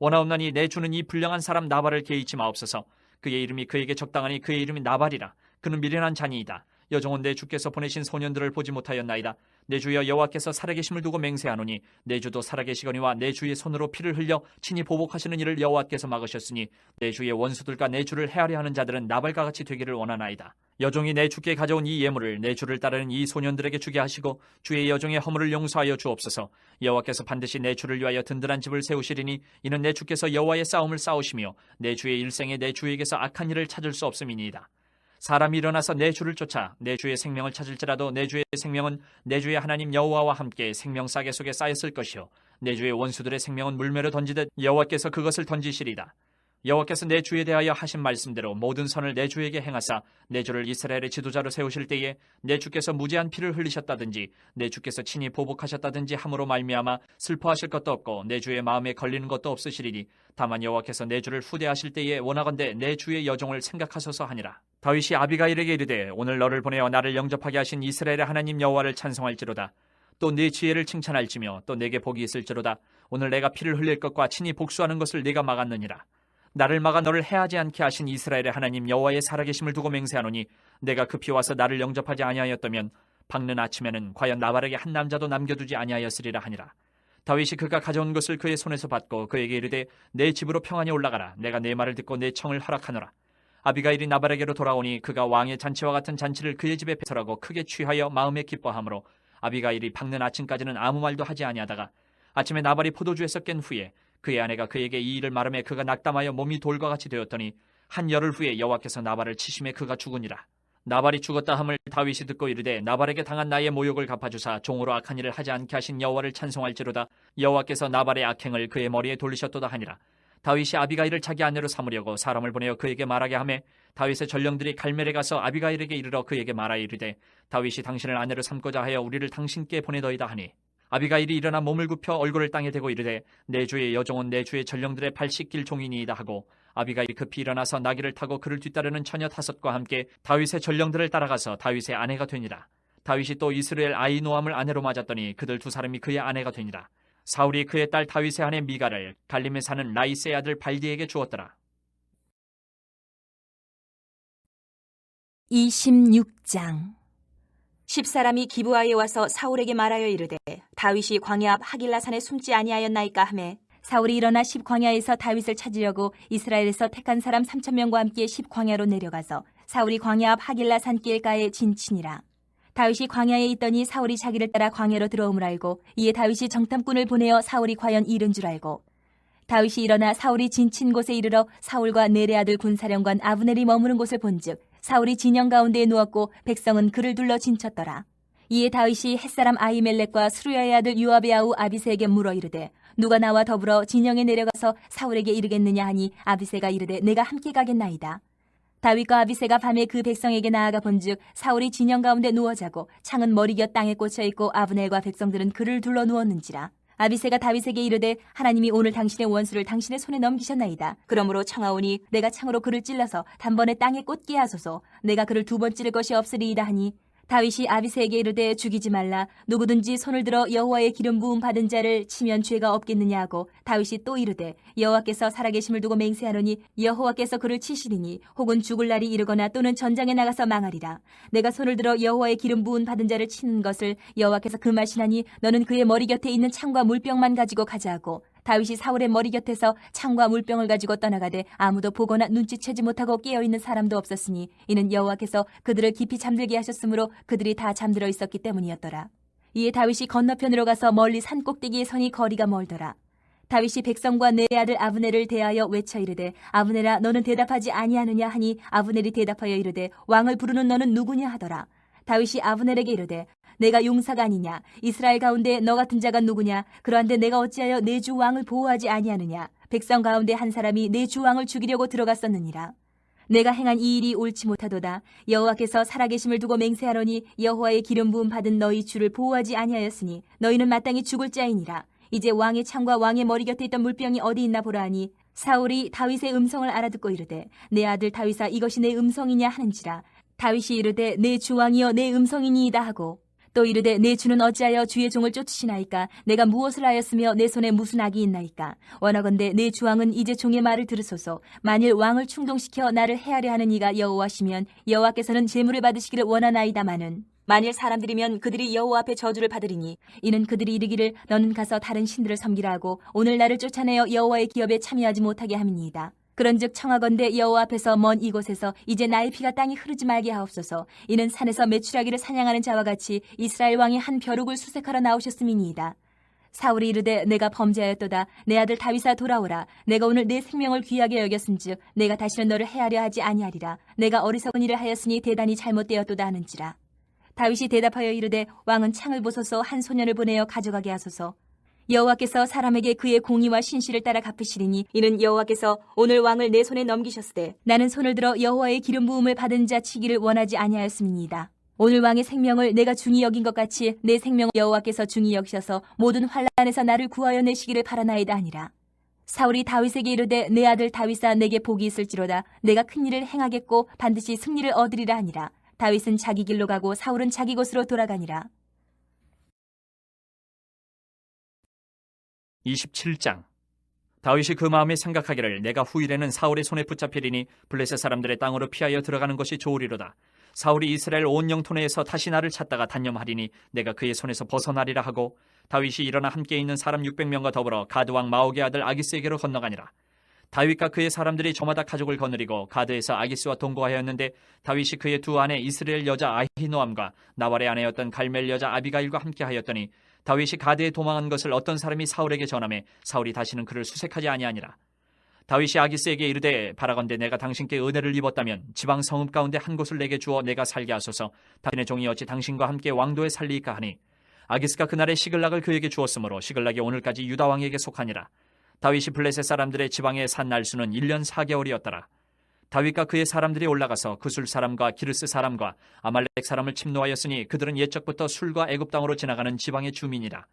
원하옵나니 내 주는 이 불량한 사람 나발을 개의치 마옵소서. 그의 이름이 그에게 적당하니 그의 이름이 나발이라. 그는 미련한 자니이다. 여종은 내 주께서 보내신 소년들을 보지 못하였나이다. 내 주여 여호와께서 살아계심을 두고 맹세하노니 내 주도 살아계시거니와 내 주의 손으로 피를 흘려 친히 보복하시는 일을 여호와께서 막으셨으니 내 주의 원수들과 내 주를 해하려 하는 자들은 나발과 같이 되기를 원하나이다. 여종이 내 주께 가져온 이 예물을 내 주를 따르는 이 소년들에게 주게 하시고 주의 여종의 허물을 용서하여 주옵소서. 여호와께서 반드시 내 주를 위하여 든든한 집을 세우시리니 이는 내 주께서 여호와의 싸움을 싸우시며 내 주의 일생에 내 주에게서 악한 일을 찾을 수 없음이니이다. 사람이 일어나서 내 주를 쫓아 내 주의 생명을 찾을지라도 내 주의 생명은 내 주의 하나님 여호와와 함께 생명싸개 속에 쌓였을 것이요 내 주의 원수들의 생명은 물매로 던지듯 여호와께서 그것을 던지시리다. 여호와께서 내 주에 대하여 하신 말씀대로 모든 선을 내 주에게 행하사 내 주를 이스라엘의 지도자로 세우실 때에 내 주께서 무제한 피를 흘리셨다든지 내 주께서 친히 보복하셨다든지 함으로 말미암아 슬퍼하실 것도 없고 내 주의 마음에 걸리는 것도 없으시리니 다만 여호와께서 내 주를 후대하실 때에 원하건대 내 주의 여종을 생각하소서 하니라. 다윗이 아비가일에게 이르되 오늘 너를 보내어 나를 영접하게 하신 이스라엘의 하나님 여호와를 찬송할지로다. 또 네 지혜를 칭찬할지며 또 내게 복이 있을지로다. 오늘 내가 피를 흘릴 것과 친히 복수하는 것을 네가 막았느니라. 나를 막아 너를 해하지 않게 하신 이스라엘의 하나님 여호와의 살아계심을 두고 맹세하노니 내가 급히 와서 나를 영접하지 아니하였다면 밝는 아침에는 과연 나발에게 한 남자도 남겨두지 아니하였으리라 하니라. 다윗이 그가 가져온 것을 그의 손에서 받고 그에게 이르되 내 집으로 평안히 올라가라. 내가 내 말을 듣고 내 청을 허락하노라. 아비가일이 나발에게로 돌아오니 그가 왕의 잔치와 같은 잔치를 그의 집에 배설하고 크게 취하여 마음에 기뻐하므로 아비가일이 밝는 아침까지는 아무 말도 하지 아니하다가 아침에 나발이 포도주에서 깬 후에 그의 아내가 그에게 이 일을 말하며 그가 낙담하여 몸이 돌과 같이 되었더니 한 열흘 후에 여호와께서 나발을 치심에 그가 죽으니라. 나발이 죽었다 함을 다윗이 듣고 이르되 나발에게 당한 나의 모욕을 갚아주사 종으로 악한 일을 하지 않게 하신 여호와를 찬송할지로다. 여호와께서 나발의 악행을 그의 머리에 돌리셨도다 하니라. 다윗이 아비가일을 자기 아내로 삼으려고 사람을 보내어 그에게 말하게 하매 다윗의 전령들이 갈멜에 가서 아비가일에게 이르러 그에게 말하여 이르되 다윗이 당신을 아내로 삼고자 하여 우리를 당신께 보내더이다 하니 아비가일이 일어나 몸을 굽혀 얼굴을 땅에 대고 이르되 내 주의 여종은 내 주의 전령들의 발 씻길 종이니이다 하고 아비가일이 급히 일어나서 나귀를 타고 그를 뒤따르는 처녀 5과 함께 다윗의 전령들을 따라가서 다윗의 아내가 되니라. 다윗이 또 이스라엘 아히노함을 아내로 맞았더니 그들 두 사람이 그의 아내가 되니라. 사울이 그의 딸 다윗의 아내 미가를 갈림에 사는 라이스의 아들 발디에게 주었더라. 26장 10사람이 기브아에 와서 사울에게 말하여 이르되 다윗이 광야 앞 하길라산에 숨지 아니하였나이까 하매 사울이 일어나 10광야에서 다윗을 찾으려고 이스라엘에서 택한 사람 3,000명과 함께 10광야로 내려가서 사울이 광야 앞 하길라산 길가에 진치니라. 다윗이 광야에 있더니 사울이 자기를 따라 광야로 들어옴을 알고 이에 다윗이 정탐꾼을 보내어 사울이 과연 잃은 줄 알고 다윗이 일어나 사울이 진친 곳에 이르러 사울과 네레 아들 군사령관 아브넬이 머무는 곳을 본즉 사울이 진영 가운데에 누웠고 백성은 그를 둘러 진쳤더라. 이에 다윗이 햇사람 아히멜렉과 스루야의 아들 요압의 아우 아비새에게 물어 이르되 누가 나와 더불어 진영에 내려가서 사울에게 이르겠느냐 하니 아비새가 이르되 내가 함께 가겠나이다. 다윗과 아비새가 밤에 그 백성에게 나아가 본즉 사울이 진영 가운데 누워 자고 창은 머리곁 땅에 꽂혀 있고 아브넬과 백성들은 그를 둘러 누웠는지라. 아비새가 다윗에게 이르되 하나님이 오늘 당신의 원수를 당신의 손에 넘기셨나이다. 그러므로 청하오니 내가 창으로 그를 찔러서 단번에 땅에 꽂게 하소서. 내가 그를 2번 찌를 것이 없으리이다 하니 다윗이 아비새에게 이르되 죽이지 말라. 누구든지 손을 들어 여호와의 기름 부음 받은 자를 치면 죄가 없겠느냐 하고 다윗이 또 이르되 여호와께서 살아계심을 두고 맹세하노니 여호와께서 그를 치시리니 혹은 죽을 날이 이르거나 또는 전장에 나가서 망하리라. 내가 손을 들어 여호와의 기름 부음 받은 자를 치는 것을 여호와께서 금하시나니 너는 그의 머리 곁에 있는 창과 물병만 가지고 가자 하고 다윗이 사울의 머리 곁에서 창과 물병을 가지고 떠나가되 아무도 보거나 눈치채지 못하고 깨어있는 사람도 없었으니 이는 여호와께서 그들을 깊이 잠들게 하셨으므로 그들이 다 잠들어 있었기 때문이었더라. 이에 다윗이 건너편으로 가서 멀리 산 꼭대기에 서니 거리가 멀더라. 다윗이 백성과 네 아들 아브넬을 대하여 외쳐 이르되 아브넬아 너는 대답하지 아니하느냐 하니 아브넬이 대답하여 이르되 왕을 부르는 너는 누구냐 하더라. 다윗이 아브넬에게 이르되 내가 용사가 아니냐 이스라엘 가운데 너 같은 자가 누구냐 그러한데 내가 어찌하여 내 주 왕을 보호하지 아니하느냐 백성 가운데 한 사람이 내 주 왕을 죽이려고 들어갔었느니라. 내가 행한 이 일이 옳지 못하도다. 여호와께서 살아계심을 두고 맹세하노니 여호와의 기름 부음 받은 너희 주를 보호하지 아니하였으니 너희는 마땅히 죽을 자이니라. 이제 왕의 창과 왕의 머리 곁에 있던 물병이 어디 있나 보라 하니 사울이 다윗의 음성을 알아듣고 이르되 내 아들 다윗아 이것이 내 음성이냐 하는지라. 다윗이 이르되 내 주 왕이여 내 음성이니이다 하고 또 이르되 내 주는 어찌하여 주의 종을 쫓으시나이까 내가 무엇을 하였으며 내 손에 무슨 악이 있나이까 원하건대 내 주 왕은 이제 종의 말을 들으소서. 만일 왕을 충동시켜 나를 해하려 하는 이가 여호와시면 여호와께서는 제물을 받으시기를 원하나이다마는 만일 사람들이면 그들이 여호와 앞에 저주를 받으리니 이는 그들이 이르기를 너는 가서 다른 신들을 섬기라 하고 오늘 나를 쫓아내어 여호와의 기업에 참여하지 못하게 함이니이다. 그런즉 청하건대 여호와 앞에서 먼 이곳에서 이제 나의 피가 땅에 흐르지 말게 하옵소서. 이는 산에서 메추라기를 사냥하는 자와 같이 이스라엘 왕이 한 벼룩을 수색하러 나오셨음이니이다. 사울이 이르되 내가 범죄하였도다. 내 아들 다윗아 돌아오라. 내가 오늘 내 생명을 귀하게 여겼은즉 내가 다시는 너를 해하려 하지 아니하리라. 내가 어리석은 일을 하였으니 대단히 잘못되었도다 하는지라. 다윗이 대답하여 이르되 왕은 창을 보소서. 한 소년을 보내어 가져가게 하소서. 여호와께서 사람에게 그의 공의와 신실을 따라 갚으시리니 이는 여호와께서 오늘 왕을 내 손에 넘기셨으되 나는 손을 들어 여호와의 기름 부음을 받은 자 치기를 원하지 아니하였음이니이다. 오늘 왕의 생명을 내가 중히 여긴 것 같이 내 생명을 여호와께서 중히 여기셔서 모든 환난에서 나를 구하여 내시기를 바라나이다 하니라. 사울이 다윗에게 이르되 내 아들 다윗아 내게 복이 있을지로다. 내가 큰 일을 행하겠고 반드시 승리를 얻으리라 하니라. 다윗은 자기 길로 가고 사울은 자기 곳으로 돌아가니라. 27장. 다윗이 그 마음에 생각하기를 내가 후일에는 사울의 손에 붙잡히리니 블레셋 사람들의 땅으로 피하여 들어가는 것이 좋으리로다. 사울이 이스라엘 온 영토내에서 다시 나를 찾다가 단념하리니 내가 그의 손에서 벗어나리라 하고 다윗이 일어나 함께 있는 사람 600명과 더불어 가드 왕 마옥의 아들 아기스에게로 건너가니라. 다윗과 그의 사람들이 저마다 가족을 거느리고 가드에서 아기스와 동거하였는데 다윗이 그의 두 아내 이스라엘 여자 아히노암과 나발의 아내였던 갈멜 여자 아비가일과 함께 하였더니 다윗이 가드에 도망한 것을 어떤 사람이 사울에게 전하매 사울이 다시는 그를 수색하지 아니하니라. 다윗이 아기스에게 이르되 바라건대 내가 당신께 은혜를 입었다면 지방 성읍 가운데 한 곳을 내게 주어 내가 살게 하소서. 당신의 종이 어찌 당신과 함께 왕도에 살리이까 하니 아기스가 그날에 시글락을 그에게 주었으므로 시글락이 오늘까지 유다 왕에게 속하니라. 다윗이 블레셋 사람들의 지방에 산 날수는 1년 4개월이었더라. 다윗과 그의 사람들이 올라가서 구술 사람과 기르스 사람과 아말렉 사람을 침노하였으니 그들은 옛적부터 술과 애굽 땅으로 지나가는 지방의 주민이라.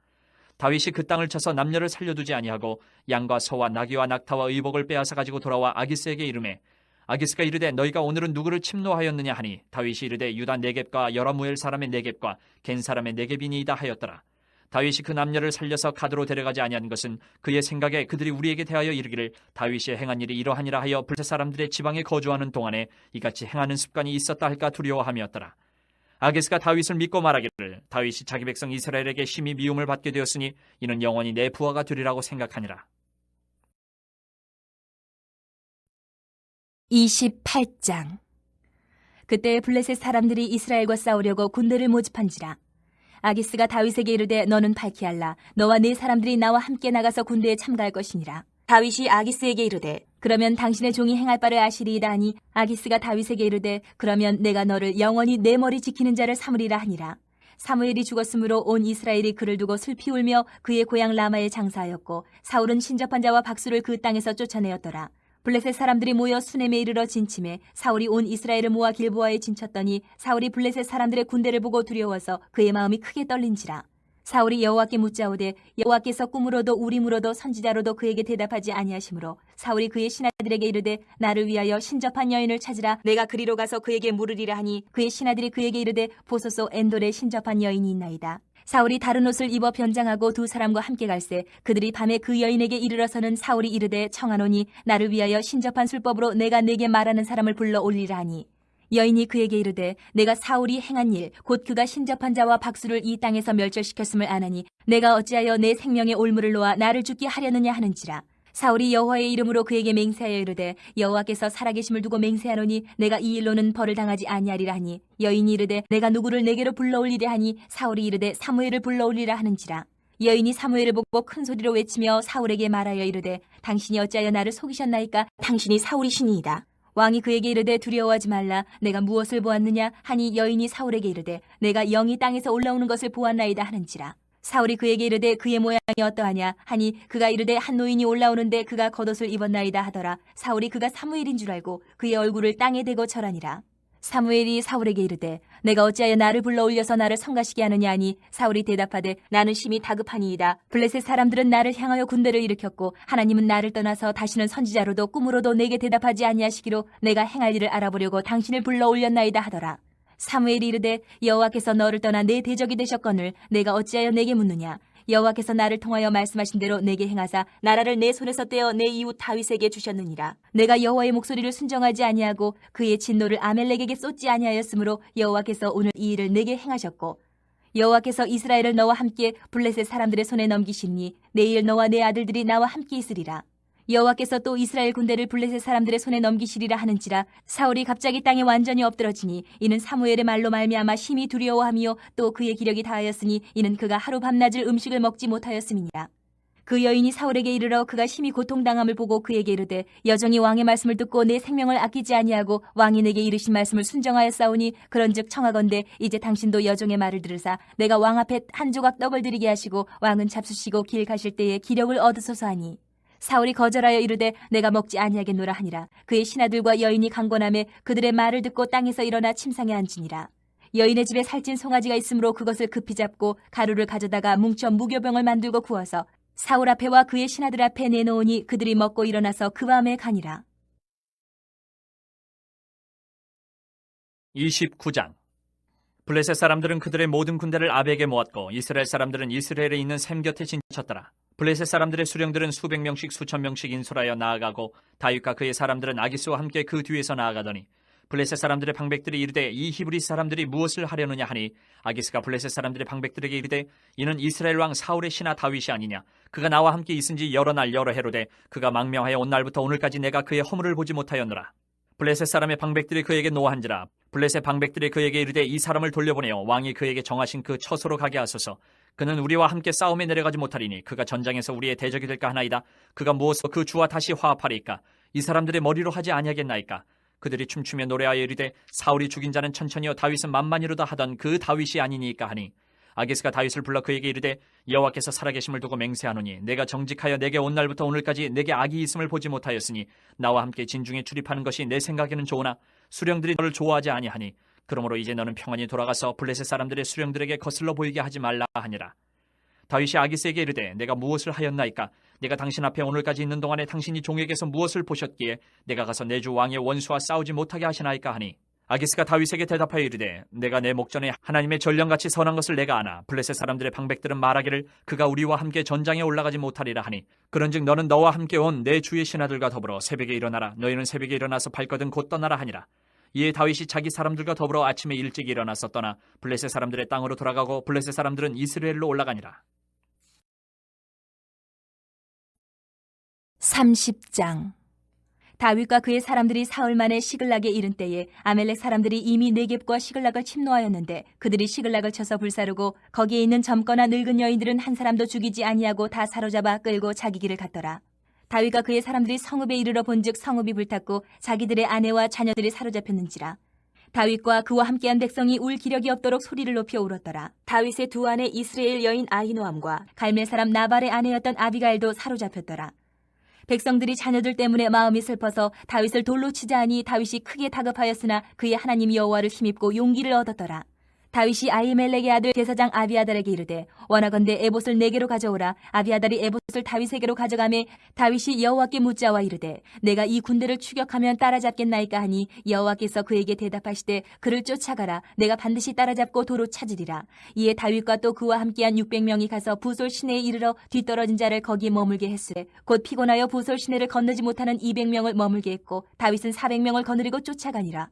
다윗이 그 땅을 쳐서 남녀를 살려두지 아니하고 양과 소와 나귀와 낙타와 의복을 빼앗아 가지고 돌아와 아기스에게 이르매 아기스가 이르되 너희가 오늘은 누구를 침노하였느냐 하니 다윗이 이르되 유다 네겝과 여라무엘 사람의 네겝과 겐 사람의 네겝이니이다 하였더라. 다윗이 그 남녀를 살려서 가드로 데려가지 아니한 것은 그의 생각에 그들이 우리에게 대하여 이르기를 다윗이 행한 일이 이러하니라 하여 블레셋 사람들의 지방에 거주하는 동안에 이같이 행하는 습관이 있었다 할까 두려워함이었더라. 아기스가 다윗을 믿고 말하기를 다윗이 자기 백성 이스라엘에게 심히 미움을 받게 되었으니 이는 영원히 내 부하가 되리라고 생각하니라. 28장. 그때 블레셋 사람들이 이스라엘과 싸우려고 군대를 모집한지라. 아기스가 다윗에게 이르되 너는 밝히알라. 너와 네 사람들이 나와 함께 나가서 군대에 참가할 것이니라. 다윗이 아기스에게 이르되 그러면 당신의 종이 행할 바를 아시리이다 하니 아기스가 다윗에게 이르되 그러면 내가 너를 영원히 내 머리 지키는 자를 삼으리라 하니라. 사무엘이 죽었으므로 온 이스라엘이 그를 두고 슬피 울며 그의 고향 라마에 장사하였고 사울은 신접한 자와 박수를 그 땅에서 쫓아내었더라. 블레셋 사람들이 모여 수넴에 이르러 진침해 사울이 온 이스라엘을 모아 길보아에 진쳤더니 사울이 블레셋 사람들의 군대를 보고 두려워서 그의 마음이 크게 떨린지라. 사울이 여호와께 묻자오되 여호와께서 꿈으로도 우림으로도 선지자로도 그에게 대답하지 아니하시므로 사울이 그의 신하들에게 이르되 나를 위하여 신접한 여인을 찾으라. 내가 그리로 가서 그에게 물으리라 하니 그의 신하들이 그에게 이르되 보소서 엔돌에 신접한 여인이 있나이다. 사울이 다른 옷을 입어 변장하고 두 사람과 함께 갈새 그들이 밤에 그 여인에게 이르러서는 사울이 이르되 청하노니 나를 위하여 신접한 술법으로 내가 네게 말하는 사람을 불러 올리라 하니 여인이 그에게 이르되 내가 사울이 행한 일 곧 그가 신접한 자와 박수를 이 땅에서 멸절시켰음을 아나니 내가 어찌하여 내 생명의 올무를 놓아 나를 죽게 하려느냐 하는지라. 사울이 여호와의 이름으로 그에게 맹세하여 이르되 여호와께서 살아계심을 두고 맹세하노니 내가 이 일로는 벌을 당하지 아니하리라 하니 여인이 이르되 내가 누구를 내게로 불러올리려 하니 사울이 이르되 사무엘을 불러올리라 하는지라. 여인이 사무엘을 보고 큰 소리로 외치며 사울에게 말하여 이르되 당신이 어찌하여 나를 속이셨나이까? 당신이 사울이시니이다. 왕이 그에게 이르되 두려워하지 말라. 내가 무엇을 보았느냐 하니 여인이 사울에게 이르되 내가 영이 땅에서 올라오는 것을 보았나이다 하는지라. 사울이 그에게 이르되 그의 모양이 어떠하냐 하니 그가 이르되 한 노인이 올라오는데 그가 겉옷을 입었나이다 하더라. 사울이 그가 사무엘인 줄 알고 그의 얼굴을 땅에 대고 절하니라. 사무엘이 사울에게 이르되 내가 어찌하여 나를 불러 올려서 나를 성가시게 하느냐 하니 사울이 대답하되 나는 심히 다급하니이다. 블레셋 사람들은 나를 향하여 군대를 일으켰고 하나님은 나를 떠나서 다시는 선지자로도 꿈으로도 내게 대답하지 아니하시기로 내가 행할 일을 알아보려고 당신을 불러 올렸나이다 하더라. 사무엘이 이르되 여호와께서 너를 떠나 내 대적이 되셨거늘 내가 어찌하여 내게 묻느냐. 여호와께서 나를 통하여 말씀하신 대로 내게 행하사 나라를 내 손에서 떼어 내 이웃 다윗에게 주셨느니라. 내가 여호와의 목소리를 순정하지 아니하고 그의 진노를 아멜렉에게 쏟지 아니하였으므로 여호와께서 오늘 이 일을 내게 행하셨고 여호와께서 이스라엘을 너와 함께 블레셋 사람들의 손에 넘기시니 내일 너와 내 아들들이 나와 함께 있으리라. 여호와께서 또 이스라엘 군대를 블레셋 사람들의 손에 넘기시리라 하는지라. 사울이 갑자기 땅에 완전히 엎드러지니 이는 사무엘의 말로 말미암아 심히 두려워하며 또 그의 기력이 다하였으니 이는 그가 하루 밤낮을 음식을 먹지 못하였음이니라. 그 여인이 사울에게 이르러 그가 심히 고통당함을 보고 그에게 이르되 여정이 왕의 말씀을 듣고 내 생명을 아끼지 아니하고 왕이 내게 이르신 말씀을 순정하였사오니 그런즉 청하건대 이제 당신도 여종의 말을 들으사 내가 왕 앞에 한 조각 떡을 드리게 하시고 왕은 잡수시고 길 가실 때에 기력을 얻으소서 하니 사울이 거절하여 이르되 내가 먹지 아니하겠노라 하니라. 그의 신하들과 여인이 강권하매 그들의 말을 듣고 땅에서 일어나 침상에 앉으니라. 여인의 집에 살찐 송아지가 있으므로 그것을 급히 잡고 가루를 가져다가 뭉쳐 무교병을 만들고 구워서 사울 앞에와 그의 신하들 앞에 내놓으니 그들이 먹고 일어나서 그 밤에 가니라. 29장. 블레셋 사람들은 그들의 모든 군대를 아벡에 모았고 이스라엘 사람들은 이스라엘에 있는 샘 곁에 진쳤더라. 블레셋 사람들의 수령들은 수백 명씩 수천 명씩 인솔하여 나아가고 다윗과 그의 사람들은 아기스와 함께 그 뒤에서 나아가더니 블레셋 사람들의 방백들이 이르되 이 히브리 사람들이 무엇을 하려느냐 하니 아기스가 블레셋 사람들의 방백들에게 이르되 이는 이스라엘 왕 사울의 신하 다윗이 아니냐. 그가 나와 함께 있은지 여러 날 여러 해로되 그가 망명하여 온 날부터 오늘까지 내가 그의 허물을 보지 못하였노라. 블레셋 사람의 방백들이 그에게 노한지라. 블레셋 방백들이 그에게 이르되 이 사람을 돌려보내어 왕이 그에게 정하신 그 처소로 가게 하소서. 그는 우리와 함께 싸움에 내려가지 못하리니 그가 전장에서 우리의 대적이 될까 하나이다. 그가 무엇으로 그 주와 다시 화합하리이까. 이 사람들의 머리로 하지 아니하겠나이까. 그들이 춤추며 노래하여 이르되 사울이 죽인 자는 천천히요 다윗은 만만히로다 하던 그 다윗이 아니니까 하니 아기스가 다윗을 불러 그에게 이르되 여호와께서 살아계심을 두고 맹세하노니 내가 정직하여 내게 온 날부터 오늘까지 내게 악이 있음을 보지 못하였으니 나와 함께 진중에 출입하는 것이 내 생각에는 좋으나 수령들이 너를 좋아하지 아니하니 그러므로 이제 너는 평안히 돌아가서 블레셋 사람들의 수령들에게 거슬러 보이게 하지 말라 하니라. 다윗이 아기스에게 이르되 내가 무엇을 하였나이까. 내가 당신 앞에 오늘까지 있는 동안에 당신이 종에게서 무엇을 보셨기에 내가 가서 내 주 왕의 원수와 싸우지 못하게 하시나이까 하니 아기스가 다윗에게 대답하여 이르되 내가 내 목전에 하나님의 전령같이 선한 것을 내가 아나 블레셋 사람들의 방백들은 말하기를 그가 우리와 함께 전장에 올라가지 못하리라 하니 그런즉 너는 너와 함께 온 내 주의 신하들과 더불어 새벽에 일어나라. 너희는 새벽에 일어나서 발거든 곧 떠나라 하니라. 이에 다윗이 자기 사람들과 더불어 아침에 일찍 일어나서 떠나 블레셋 사람들의 땅으로 돌아가고 블레셋 사람들은 이스라엘로 올라가니라. 30장. 다윗과 그의 사람들이 사흘만에 시글락에 이른 때에 아멜렉 사람들이 이미 네겝과 시글락을 침노하였는데 그들이 시글락을 쳐서 불사르고 거기에 있는 젊거나 늙은 여인들은 한 사람도 죽이지 아니하고 다 사로잡아 끌고 자기 길을 갔더라. 다윗과 그의 사람들이 성읍에 이르러 본즉 성읍이 불탔고 자기들의 아내와 자녀들이 사로잡혔는지라. 다윗과 그와 함께한 백성이 울 기력이 없도록 소리를 높여 울었더라. 다윗의 두 아내 이스라엘 여인 아히노암과 갈멜 사람 나발의 아내였던 아비가일도 사로잡혔더라. 백성들이 자녀들 때문에 마음이 슬퍼서 다윗을 돌로 치자 하니 다윗이 크게 다급하였으나 그의 하나님 여호와를 힘입고 용기를 얻었더라. 다윗이 아히멜렉의 아들 대사장 아비아달에게 이르되 원하건대 에봇을 내게로 가져오라. 아비아달이 에봇을 다윗에게로 가져가매 다윗이 여호와께 묻자와 이르되 내가 이 군대를 추격하면 따라잡겠나이까 하니 여호와께서 그에게 대답하시되 그를 쫓아가라. 내가 반드시 따라잡고 도로 찾으리라. 이에 다윗과 또 그와 함께한 600명이 가서 부솔 시내에 이르러 뒤떨어진 자를 거기에 머물게 했으되 곧 피곤하여 부솔 시내를 건너지 못하는 200명을 머물게 했고 다윗은 400명을 거느리고 쫓아가니라.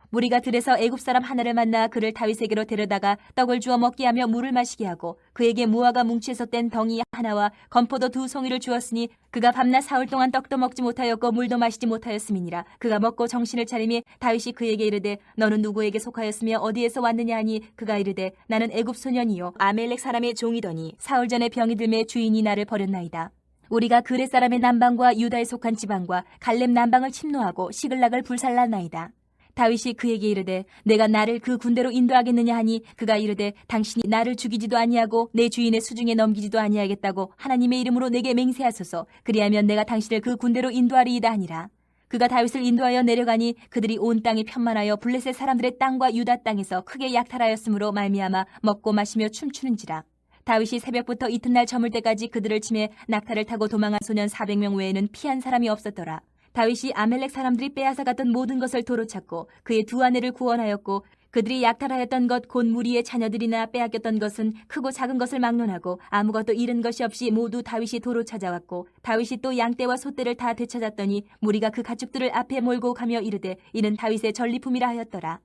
무리가 들에서 애굽 사람 하나를 만나 그를 다윗에게로 데려다가 떡을 주어 먹게 하며 물을 마시게 하고 그에게 무화과 뭉치에서 뗀 덩이 하나와 건포도 2송이를 주었으니 그가 밤낮 사흘 동안 떡도 먹지 못하였고 물도 마시지 못하였음이니라. 그가 먹고 정신을 차리매 다윗이 그에게 이르되 너는 누구에게 속하였으며 어디에서 왔느냐 하니 그가 이르되 나는 애굽 소년이요 아멜렉 사람의 종이더니 사흘 전에 병이 들매 주인이 나를 버렸나이다. 우리가 그렛 사람의 남방과 유다에 속한 지방과 갈렙 남방을 침노하고 시글락을 불살랐나이다. 다윗이 그에게 이르되 내가 나를 그 군대로 인도하겠느냐 하니 그가 이르되 당신이 나를 죽이지도 아니하고 내 주인의 수중에 넘기지도 아니하겠다고 하나님의 이름으로 내게 맹세하소서. 그리하면 내가 당신을 그 군대로 인도하리이다 하니라. 그가 다윗을 인도하여 내려가니 그들이 온 땅이 편만하여 블레셋 사람들의 땅과 유다 땅에서 크게 약탈하였으므로 말미암아 먹고 마시며 춤추는지라. 다윗이 새벽부터 이튿날 저물 때까지 그들을 치매 낙타를 타고 도망한 소년 400명 외에는 피한 사람이 없었더라. 다윗이 아멜렉 사람들이 빼앗아 갔던 모든 것을 도로 찾고 그의 두 아내를 구원하였고 그들이 약탈하였던 것 곧 무리의 자녀들이나 빼앗겼던 것은 크고 작은 것을 막론하고 아무것도 잃은 것이 없이 모두 다윗이 도로 찾아왔고 다윗이 또 양떼와 소떼를 다 되찾았더니 무리가 그 가축들을 앞에 몰고 가며 이르되 이는 다윗의 전리품이라 하였더라.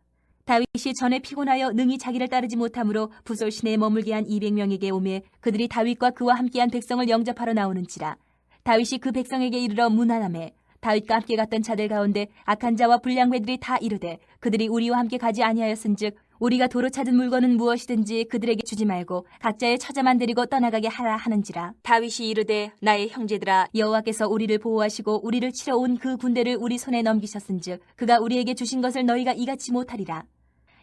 다윗이 전에 피곤하여 능히 자기를 따르지 못하므로 부솔 시내에 머물게 한 200명에게 오매 그들이 다윗과 그와 함께한 백성을 영접하러 나오는지라. 다윗이 그 백성에게 이르러 문안하매 다윗과 함께 갔던 자들 가운데 악한 자와 불량배들이 다 이르되 그들이 우리와 함께 가지 아니하였은즉 우리가 도로 찾은 물건은 무엇이든지 그들에게 주지 말고 각자의 처자만 데리고 떠나가게 하라 하는지라. 다윗이 이르되 나의 형제들아 여호와께서 우리를 보호하시고 우리를 치러 온 그 군대를 우리 손에 넘기셨은즉 그가 우리에게 주신 것을 너희가 이같이 못하리라.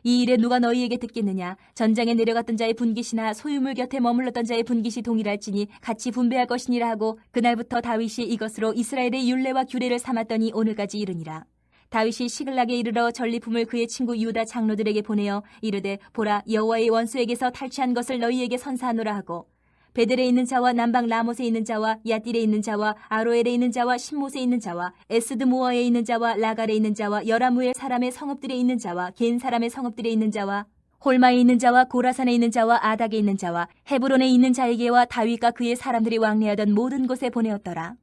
이 일에 누가 너희에게 듣겠느냐? 전장에 내려갔던 자의 분깃이나 소유물 곁에 머물렀던 자의 분깃이 동일할지니 같이 분배할 것이니라 하고 그날부터 다윗이 이것으로 이스라엘의 율례와 규례를 삼았더니 오늘까지 이르니라. 다윗이 시글락에 이르러 전리품을 그의 친구 유다 장로들에게 보내어 이르되 보라 여호와의 원수에게서 탈취한 것을 너희에게 선사하노라 하고 베델에 있는 자와 남방 라못에 있는 자와 야딜에 있는 자와 아로엘에 있는 자와 신못에 있는 자와 에스드모어에 있는 자와 라갈에 있는 자와 여라무엘 사람의 성읍들에 있는 자와 겐 사람의 성읍들에 있는 자와 홀마에 있는 자와 고라산에 있는 자와 아닥에 있는 자와 헤브론에 있는 자에게와 다윗과 그의 사람들이 왕래하던 모든 곳에 보내었더라.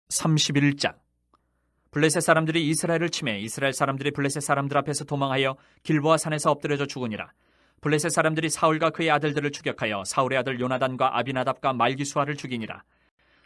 31장. 블레셋 사람들이 이스라엘을 치매 이스라엘 사람들이 블레셋 사람들 앞에서 도망하여 길보아 산에서 엎드려져 죽으니라. 블레셋 사람들이 사울과 그의 아들들을 추격하여 사울의 아들 요나단과 아비나답과 말기수아를 죽이니라.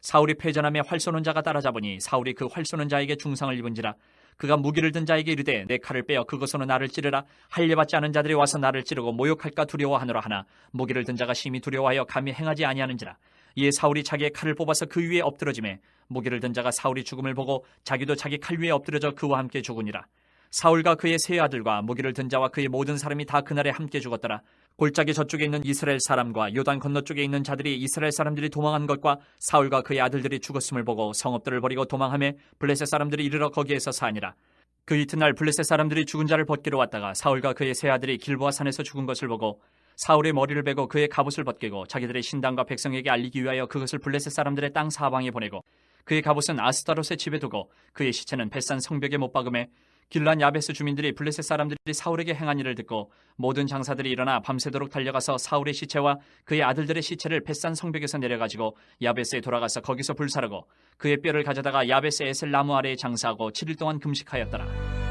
사울이 패전함에 활 쏘는 자가 따라잡으니 사울이 그 활 쏘는 자에게 중상을 입은지라. 그가 무기를 든 자에게 이르되 내 칼을 빼어 그것으로 나를 찌르라. 할례받지 않은 자들이 와서 나를 찌르고 모욕할까 두려워하노라 하나 무기를 든 자가 심히 두려워하여 감히 행하지 아니하는지라. 이에 사울이 자기의 칼을 뽑아서 그 위에 엎드러지매 무기를 든 자가 사울이 죽음을 보고 자기도 자기 칼 위에 엎드려져 그와 함께 죽으니라. 사울과 그의 세 아들과 무기를 든 자와 그의 모든 사람이 다 그날에 함께 죽었더라. 골짜기 저쪽에 있는 이스라엘 사람과 요단 건너쪽에 있는 자들이 이스라엘 사람들이 도망한 것과 사울과 그의 아들들이 죽었음을 보고 성읍들을 버리고 도망하며 블레셋 사람들이 이르러 거기에서 사니라. 그 이튿날 블레셋 사람들이 죽은 자를 벗기러 왔다가 사울과 그의 세 아들이 길보아 산에서 죽은 것을 보고 사울의 머리를 베고 그의 갑옷을 벗기고 자기들의 신당과 백성에게 알리기 위하여 그것을 블레셋 사람들의 땅 사방에 보내고 그의 갑옷은 아스타롯의 집에 두고 그의 시체는 벳산 성벽에 못 박음에 길란 야베스 주민들이 블레셋 사람들이 사울에게 행한 일을 듣고 모든 장사들이 일어나 밤새도록 달려가서 사울의 시체와 그의 아들들의 시체를 벳산 성벽에서 내려가지고 야베스에 돌아가서 거기서 불사르고 그의 뼈를 가져다가 야베스 에셀 나무 아래에 장사하고 7일 동안 금식하였더라.